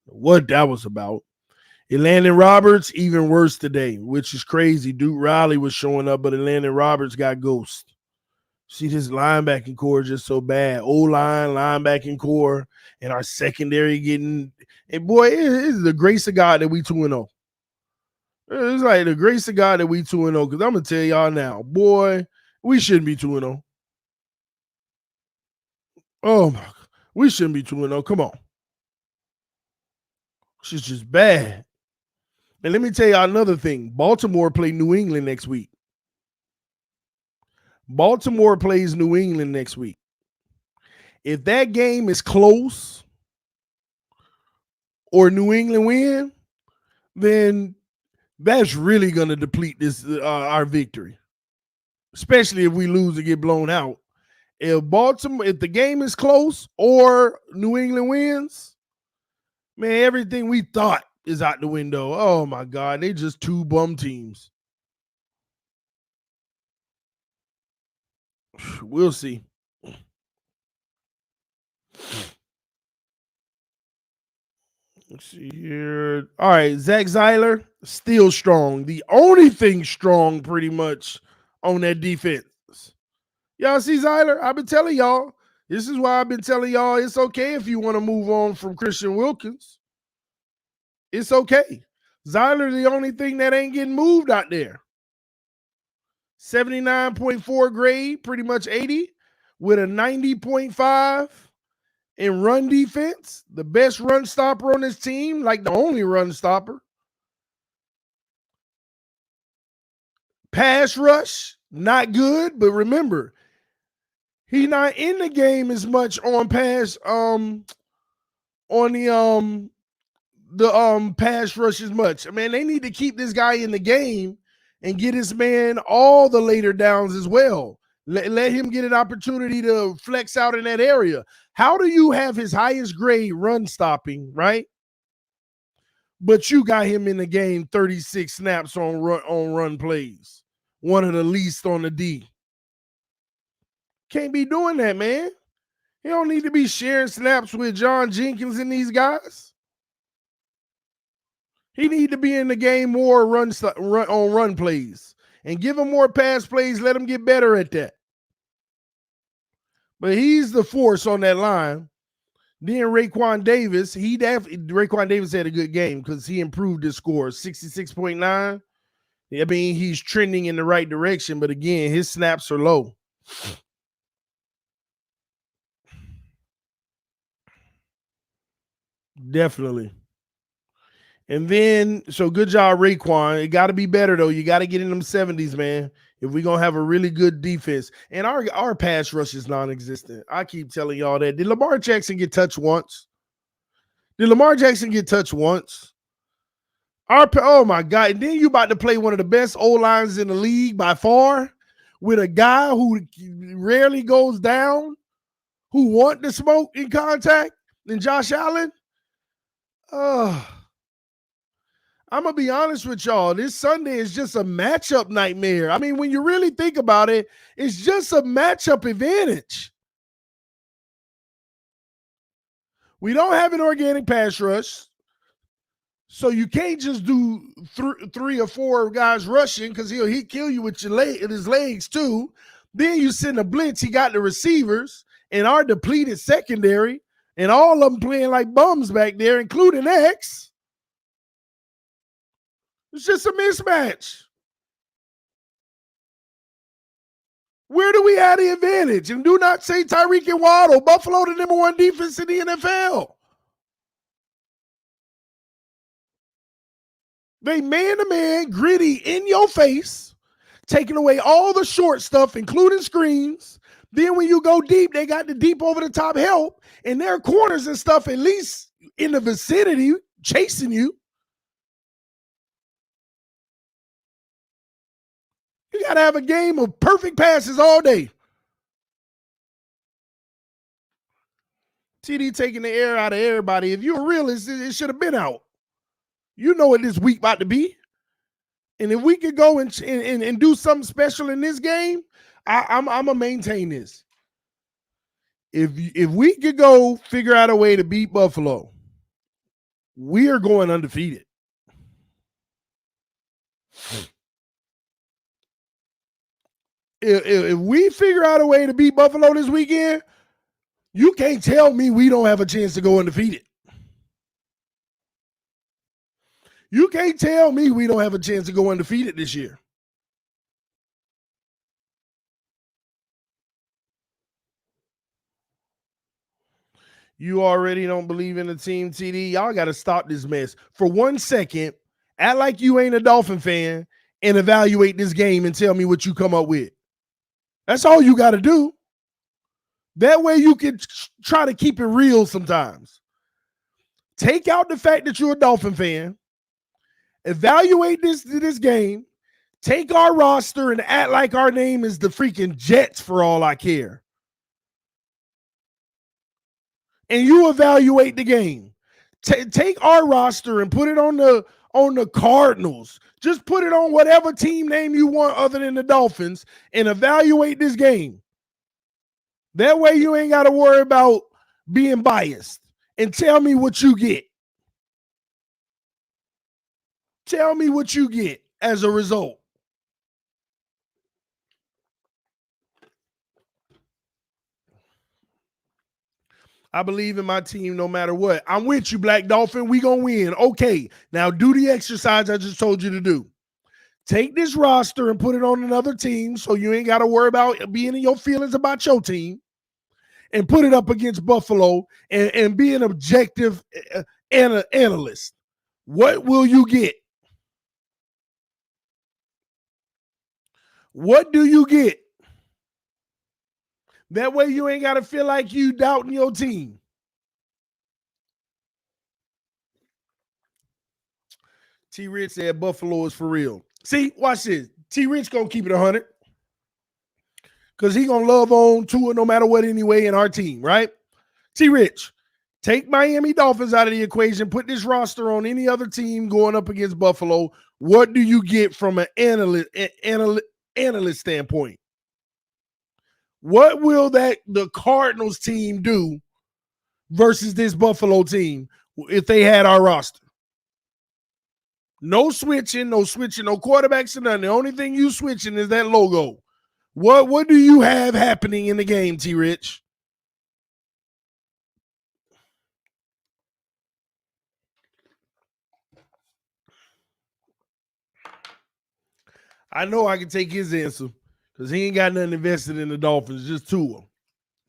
Speaker 2: What that was about. Landon Roberts, even worse today, which is crazy. Duke Riley was showing up, but Landon Roberts got ghost. See, this linebacking core is just so bad. O-line, linebacking core, and our secondary getting – and boy, it is the grace of God that we 2-0. It's like the grace of God that we 2-0, because I'm going to tell y'all now, boy, we shouldn't be 2-0. Oh, my God. We shouldn't be 2-0. Come on. It's just bad. And let me tell y'all another thing. Baltimore play New England next week. Baltimore plays New England next week. If that game is close or New England win, then that's really going to deplete this our victory, especially if we lose and get blown out. If the game is close or New England wins, man, everything we thought is out the window. Oh my God, they just two bum teams. We'll see. Let's see here. All right, Zach Zeiler, still strong. The only thing strong pretty much on that defense. Y'all see Zeiler? I've been telling y'all. This is why I've been telling y'all it's okay if you want to move on from Christian Wilkins. It's okay. Zeiler the only thing that ain't getting moved out there. 79.4 grade, pretty much 80, with a 90.5 in run defense, the best run stopper on this team, like the only run stopper. Pass rush, not good, but remember, he's not in the game as much on pass on the pass rush as much. I mean, they need to keep this guy in the game and get his man all the later downs as well. Let him get an opportunity to flex out in that area. How do you have his highest grade run stopping, right? But you got him in the game 36 snaps on run plays. One of the least on the D. Can't be doing that, man. He don't need to be sharing snaps with John Jenkins and these guys. He need to be in the game more on run plays. And give him more pass plays. Let him get better at that. But he's the force on that line. Then Raekwon Davis, Raekwon Davis had a good game because he improved his score, 66.9. I mean, he's trending in the right direction, but again, his snaps are low. Definitely. And then, so good job, Raekwon. It got to be better, though. You got to get in them 70s, man, if we're going to have a really good defense. And our pass rush is non-existent. I keep telling y'all that. Did Lamar Jackson get touched once? Oh, my God. And then you about to play one of the best O-lines in the league by far with a guy who rarely goes down, who want the smoke in contact, and Josh Allen. I'm going to be honest with y'all. This Sunday is just a matchup nightmare. I mean, when you really think about it, it's just a matchup advantage. We don't have an organic pass rush, so you can't just do three or four guys rushing because he'll kill you with his legs too. Then you send a blitz. He got the receivers and our depleted secondary, and all of them playing like bums back there, including X. It's just a mismatch. Where do we have the advantage? And do not say Tyreek and Waddle. Buffalo, the number one defense in the NFL. They man-to-man, gritty, in your face, taking away all the short stuff, including screens. Then when you go deep, they got the deep over-the-top help, and their corners and stuff at least in the vicinity chasing you. You got to have a game of perfect passes all day. TD taking the air out of everybody. If you're a realist, it should have been out. You know what this week about to be. And if we could go and do something special in this game, I'm going to maintain this. If we could go figure out a way to beat Buffalo, we are going undefeated. If we figure out a way to beat Buffalo this weekend, you can't tell me we don't have a chance to go undefeated. You can't tell me we don't have a chance to go undefeated this year. You already don't believe in the team, TD. Y'all got to stop this mess. For 1 second, act like you ain't a Dolphin fan and evaluate this game and tell me what you come up with. That's all you got to do. That way you can try to keep it real sometimes. Take out the fact that you're a Dolphin fan. Evaluate this game. Take our roster and act like our name is the freaking Jets for all I care. And you evaluate the game. Take our roster and put it on the Cardinals. Just put it on whatever team name you want other than the Dolphins and evaluate this game. That way you ain't got to worry about being biased. And tell me what you get. Tell me what you get as a result. I believe in my team no matter what. I'm with you, Black Dolphin. We going to win. Okay, now do the exercise I just told you to do. Take this roster and put it on another team so you ain't got to worry about being in your feelings about your team, and put it up against Buffalo and be an objective analyst. What will you get? What do you get? That way you ain't got to feel like you doubting your team. T-Rich said Buffalo is for real. See, watch this. T-Rich going to keep it 100 because he going to love on Tua no matter what anyway in our team, right? T-Rich, take Miami Dolphins out of the equation. Put this roster on any other team going up against Buffalo. What do you get from an analyst standpoint? What will the Cardinals team do versus this Buffalo team if they had our roster? No switching, no quarterbacks or nothing. The only thing you switching is that logo. What do you have happening in the game, T-Rich? I know I can take his answer because he ain't got nothing invested in the Dolphins, just Tua.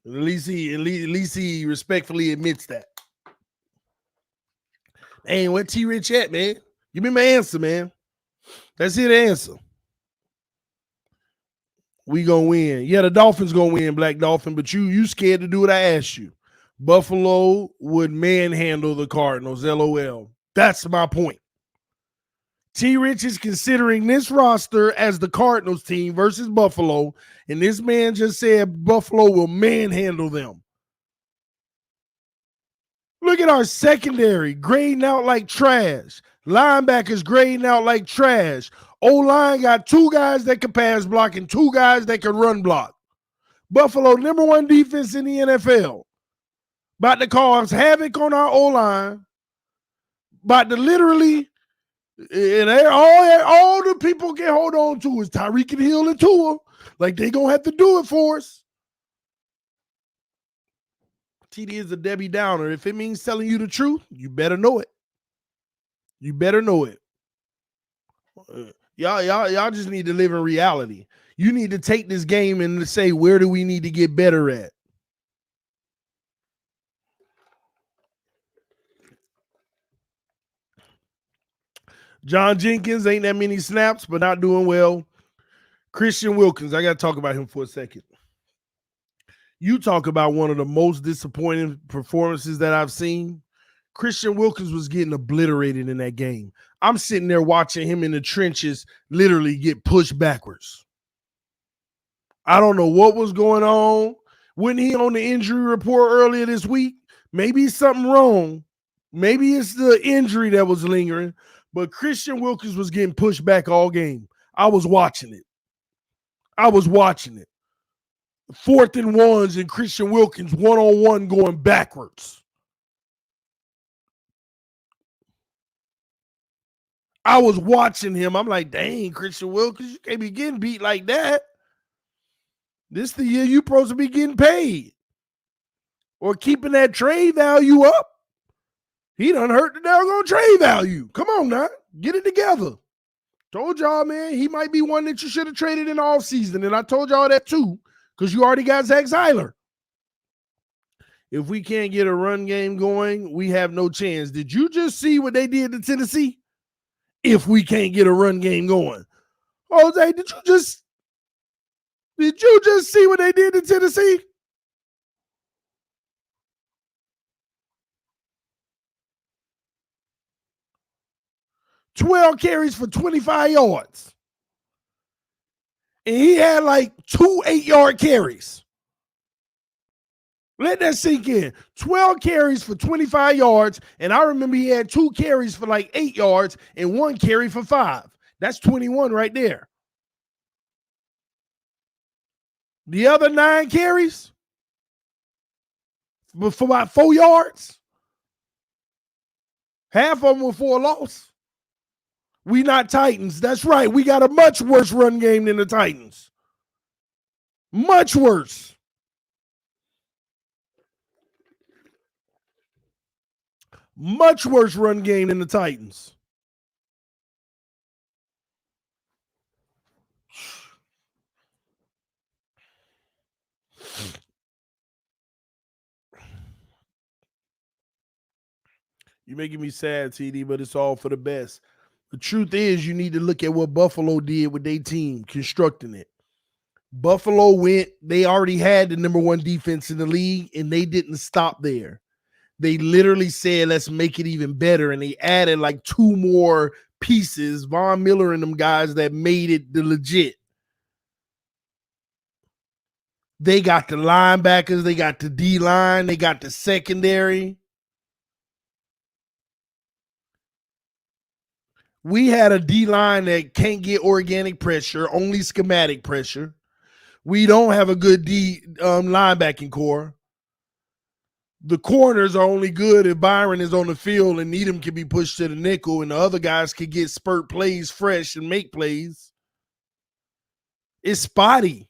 Speaker 2: At least he respectfully admits that. Hey, where T Rich at, man? Give me my answer, man. That's it, answer. We gonna win. Yeah, the Dolphins gonna win, Black Dolphin, but you scared to do what I asked you. Buffalo would manhandle the Cardinals, LOL. That's my point. T Rich is considering this roster as the Cardinals team versus Buffalo, and this man just said Buffalo will manhandle them. Look at our secondary grading out like trash. Linebackers grading out like trash. O-line got two guys that can pass block and two guys that can run block. Buffalo, number one defense in the NFL. About to cause havoc on our O-line. About to literally, and all the people can hold on to is Tyreek and Hill and Tua. Like they gonna have to do it for us. TD is a Debbie Downer. If it means telling you the truth, you better know it. You better know it. Y'all just need to live in reality. You need to take this game and say, where do we need to get better at? John Jenkins, ain't that many snaps, but not doing well. Christian Wilkins, I got to talk about him for a second. You talk about one of the most disappointing performances that I've seen. Christian Wilkins was getting obliterated in that game. I'm sitting there watching him in the trenches literally get pushed backwards. I don't know what was going on. Wasn't he on the injury report earlier this week? Maybe something wrong. Maybe it's the injury that was lingering. But Christian Wilkins was getting pushed back all game. I was watching it. 4th and 1s and Christian Wilkins one-on-one going backwards. I was watching him. I'm like, dang, Christian Wilkins, you can't be getting beat like that. This the year you supposed to be getting paid or keeping that trade value up. He done hurt the doggone trade value. Come on now. Get it together. Told y'all, man, he might be one that you should have traded in the offseason. And I told y'all that too, because you already got Zach Seiler. If we can't get a run game going, we have no chance. Did you just see what they did to Tennessee? If we can't get a run game going. Jose, did you just see what they did to Tennessee? $12 carries for 25 yards. And he had like 2 8-yard carries. Let that sink in. 12 carries for 25 yards. And I remember he had 2 carries for like 8 yards and 1 carry for 5. That's 21 right there. The other 9 carries for about 4 yards. Half of them were for a loss. We not Titans. That's right. We got a much worse run game than the Titans. Much worse. Much worse run game than the Titans. You're making me sad, TD, but it's all for the best. The truth is, you need to look at what Buffalo did with their team, constructing it. Buffalo they already had the number 1 defense in the league, and they didn't stop there. They literally said, let's make it even better, and they added like 2 more pieces, Von Miller and them guys that made it the legit. They got the linebackers, they got the D-line, they got the secondary. We had a D-line that can't get organic pressure, only schematic pressure. We don't have a good linebacking core. The corners are only good if Byron is on the field and Needham can be pushed to the nickel and the other guys can get spurt plays fresh and make plays. It's spotty.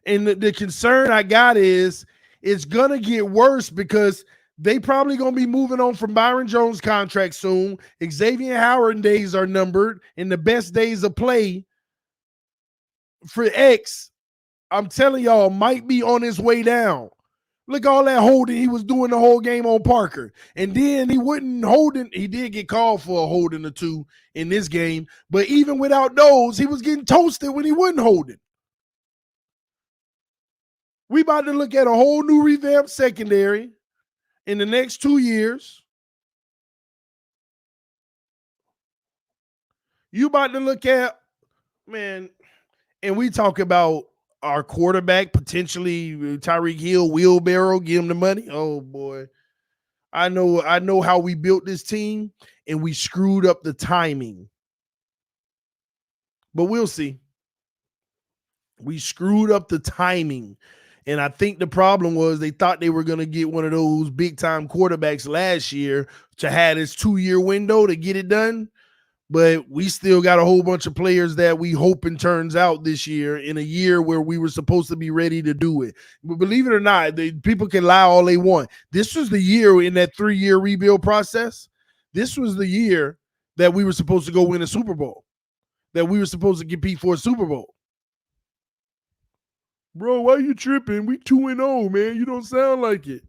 Speaker 2: And the concern I got is it's going to get worse because they probably going to be moving on from Byron Jones' contract soon. Xavier Howard days are numbered, and the best days of play for X, I'm telling y'all, might be on his way down. Look, all that holding he was doing the whole game on Parker. And then he wouldn't holding. He did get called for a holding or two in this game. But even without those, he was getting toasted when he wasn't holding. We about to look at a whole new revamped secondary in the next 2 years. You about to look at, man, and we talk about our quarterback, potentially Tyreek Hill, wheelbarrow, give him the money. Oh boy. I know how we built this team, and we screwed up the timing. But we'll see. We screwed up the timing. And I think the problem was they thought they were going to get one of those big-time quarterbacks last year to have this 2-year window to get it done. But we still got a whole bunch of players that we hoping turns out this year in a year where we were supposed to be ready to do it. But believe it or not, people can lie all they want. This was the year in that 3-year rebuild process. This was the year that we were supposed to go win a Super Bowl, that we were supposed to compete for a Super Bowl. Bro, why are you tripping? We 2-0, man. You don't sound like it.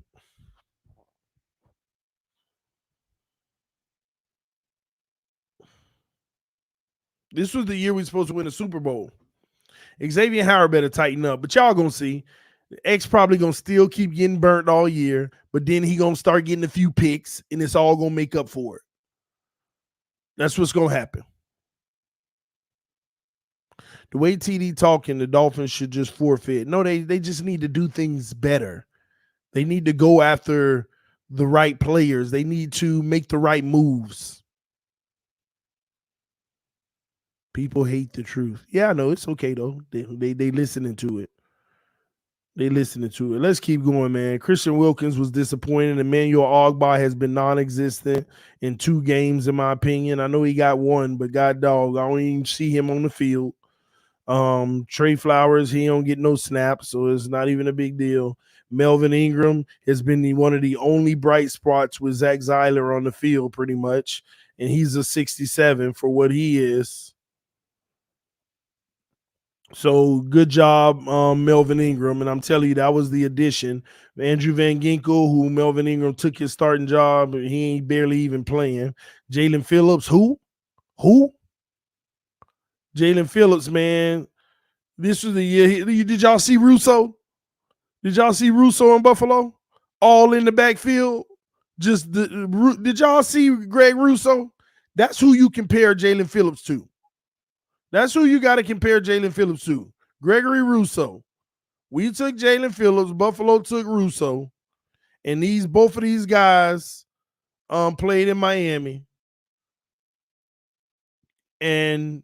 Speaker 2: This was the year we were supposed to win a Super Bowl. Xavier Howard better tighten up, but y'all gonna see. X probably gonna still keep getting burnt all year, but then he gonna start getting a few picks, and it's all gonna make up for it. That's what's gonna happen. The way TD talking, the Dolphins should just forfeit. No, they just need to do things better. They need to go after the right players. They need to make the right moves. People hate the truth. Yeah, I know. It's okay, though. They listening to it. They listening to it. Let's keep going, man. Christian Wilkins was disappointed. Emmanuel Ogbah has been non-existent in 2 games, in my opinion. I know he got 1, but God dog, I don't even see him on the field. Trey Flowers, he don't get no snaps, so it's not even a big deal. Melvin Ingram has been one of the only bright spots with Zach Zeiler on the field, pretty much, and he's a 67 for what he is. So good job, Melvin Ingram. And I'm telling you, that was the addition. Andrew Van Ginkel, who Melvin Ingram took his starting job, and he ain't barely even playing. Jalen Phillips, who? Jalen Phillips, man. This was the year. Did y'all see Russo? Did y'all see Russo in Buffalo? All in the backfield. Did y'all see Greg Russo? That's who you compare Jalen Phillips to. That's who you got to compare Jalen Phillips to. Gregory Russo. We took Jalen Phillips. Buffalo took Russo. And both of these guys played in Miami. And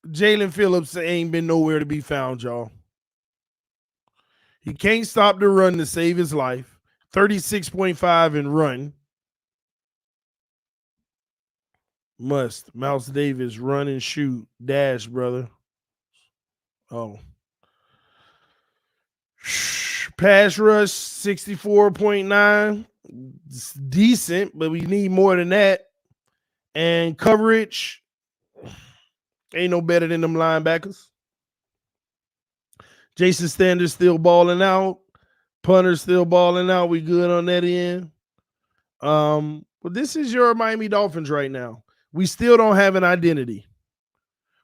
Speaker 2: Jalen Phillips ain't been nowhere to be found, y'all. He can't stop the run to save his life. 36.5 in run. Must. Mouse Davis, run and shoot. Dash, brother. Oh. Pass rush, 64.9. It's decent, but we need more than that. And coverage, ain't no better than them linebackers. Jason Sanders still balling out. Punter still balling out. We good on that end. But this is your Miami Dolphins right now. We still don't have an identity.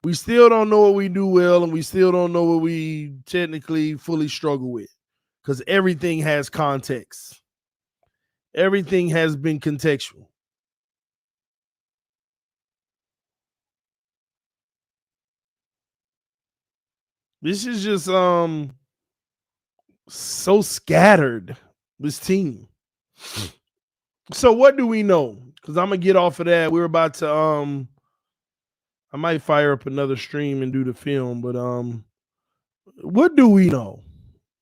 Speaker 2: We still don't know what we do well, and we still don't know what we technically fully struggle with, because everything has context. Everything has been contextual. This is just so scattered, this team. So what do we know? Because I'm going to get off of that. We're about to I might fire up another stream and do the film, but what do we know?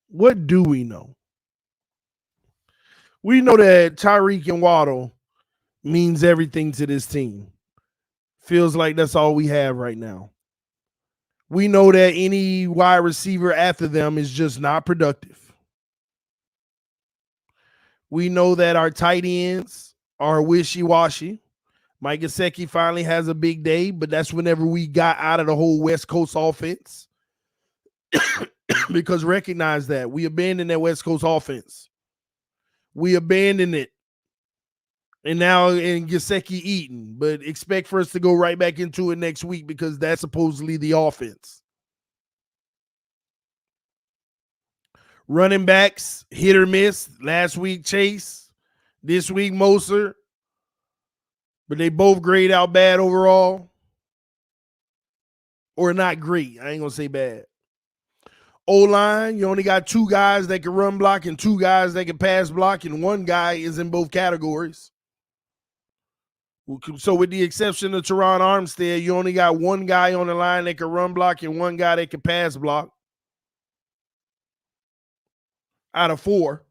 Speaker 2: What do we know? We know that Tyreek and Waddle means everything to this team. Feels like that's all we have right now. We know that any wide receiver after them is just not productive. We know that our tight ends are wishy-washy. Mike Gesicki finally has a big day, but that's whenever we got out of the whole West Coast offense. Because recognize that we abandoned that West Coast offense. we abandoned it. And now in Gesicki eating, but expect for us to go right back into it next week because that's supposedly the offense. Running backs, hit or miss. Last week, Chase. This week, Moser. But they both grade out bad overall. Or not great. I ain't going to say bad. O-line, you only got 2 guys that can run block and 2 guys that can pass block, and 1 guy is in both categories. So with the exception of Teron Armstead, you only got 1 guy on the line that can run block and 1 guy that can pass block out of 4.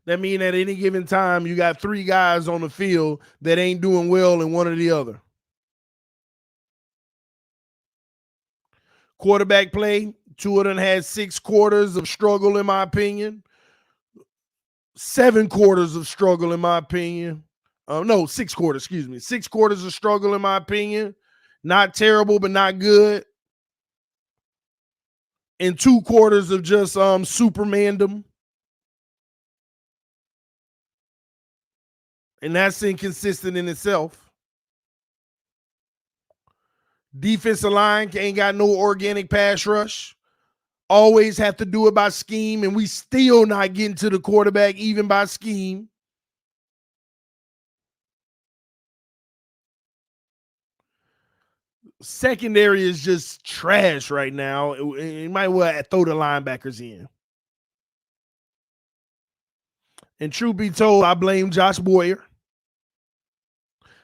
Speaker 2: That means at any given time, you got 3 guys on the field that ain't doing well in one or the other. Quarterback play, Tua done had 6 quarters of struggle, in my opinion. 7 quarters of struggle, in my opinion. No, 6 quarters, excuse me. 6 quarters of struggle, in my opinion. Not terrible, but not good. And 2 quarters of just Supermandom. And that's inconsistent in itself. Defensive line ain't got no organic pass rush. Always have to do it by scheme, and we still not getting to the quarterback even by scheme. Secondary is just trash right now. You might well throw the linebackers in. And truth be told, I blame Josh Boyer.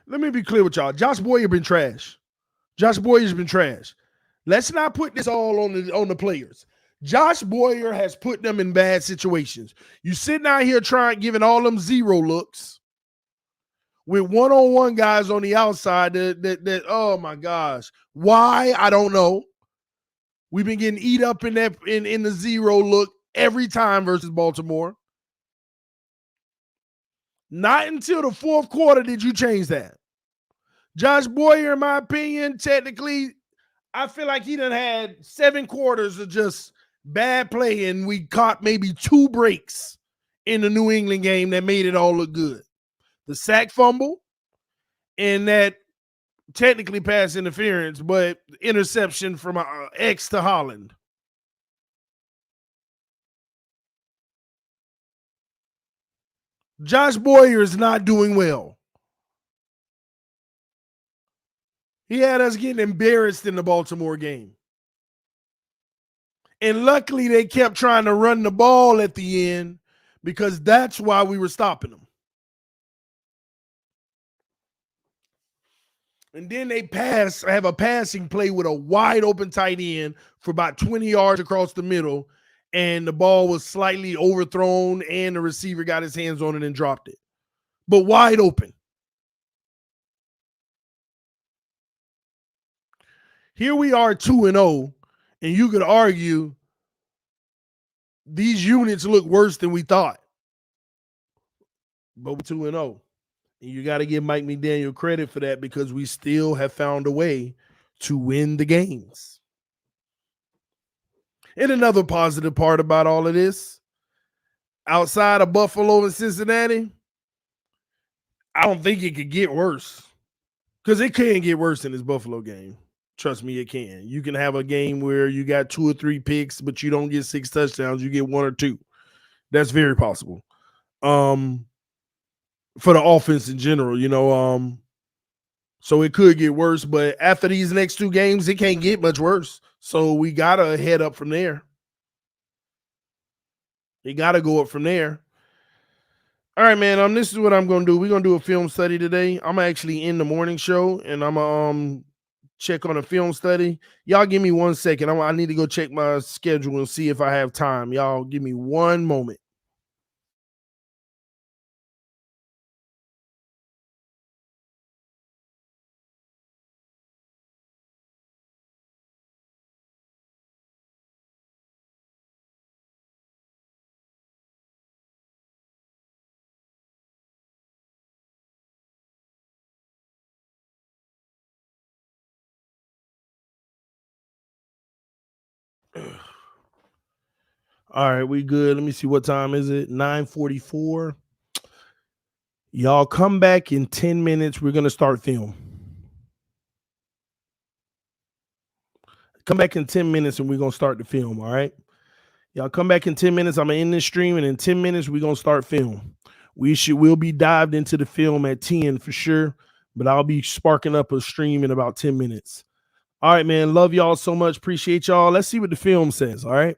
Speaker 2: Let me be clear with y'all. Josh Boyer been trash. Josh Boyer's been trash. Let's not put this all on the players. Josh Boyer has put them in bad situations. You sitting out here giving all them 0 looks with one-on-one guys on the outside that oh my gosh. Why? I don't know. We've been getting eat up in the 0 look every time versus Baltimore. Not until the 4th quarter did you change that. Josh Boyer, in my opinion, technically, I feel like he done had 7 quarters of just bad play, and we caught maybe 2 breaks in the New England game that made it all look good. The sack fumble and that technically pass interference, but interception from X to Holland. Josh Boyer is not doing well. He had us getting embarrassed in the Baltimore game. And luckily, they kept trying to run the ball at the end because that's why we were stopping them. And then they have a passing play with a wide open tight end for about 20 yards across the middle, and the ball was slightly overthrown, and the receiver got his hands on it and dropped it. But wide open. Here we are 2-0, and you could argue these units look worse than we thought. But we're 2-0. And you got to give Mike McDaniel credit for that because we still have found a way to win the games. And another positive part about all of this, outside of Buffalo and Cincinnati, I don't think it could get worse. Because it can get worse in this Buffalo game. Trust me, it can. You can have a game where you got 2 or 3 picks, but you don't get 6 touchdowns. You get 1 or 2. That's very possible. For the offense in general, so it could get worse. But after these next 2 games, it can't get much worse. So we got to head up from there. You got to go up from there. All right, man. This is what I'm going to do. We're going to do a film study today. I'm actually in the morning show, and I'm going to check on a film study. Y'all give me 1 second. I need to go check my schedule and see if I have time. Y'all give me 1 moment. All right, we good. Let me see, what time is it? 9:44. Y'all come back in 10 minutes. We're going to start film. Come back in 10 minutes and we're going to start the film, all right? Y'all come back in 10 minutes. I'm going to end this stream, and in 10 minutes, we're going to start film. We'll be dived into the film at 10 for sure, but I'll be sparking up a stream in about 10 minutes. All right, man. Love y'all so much. Appreciate y'all. Let's see what the film says, all right?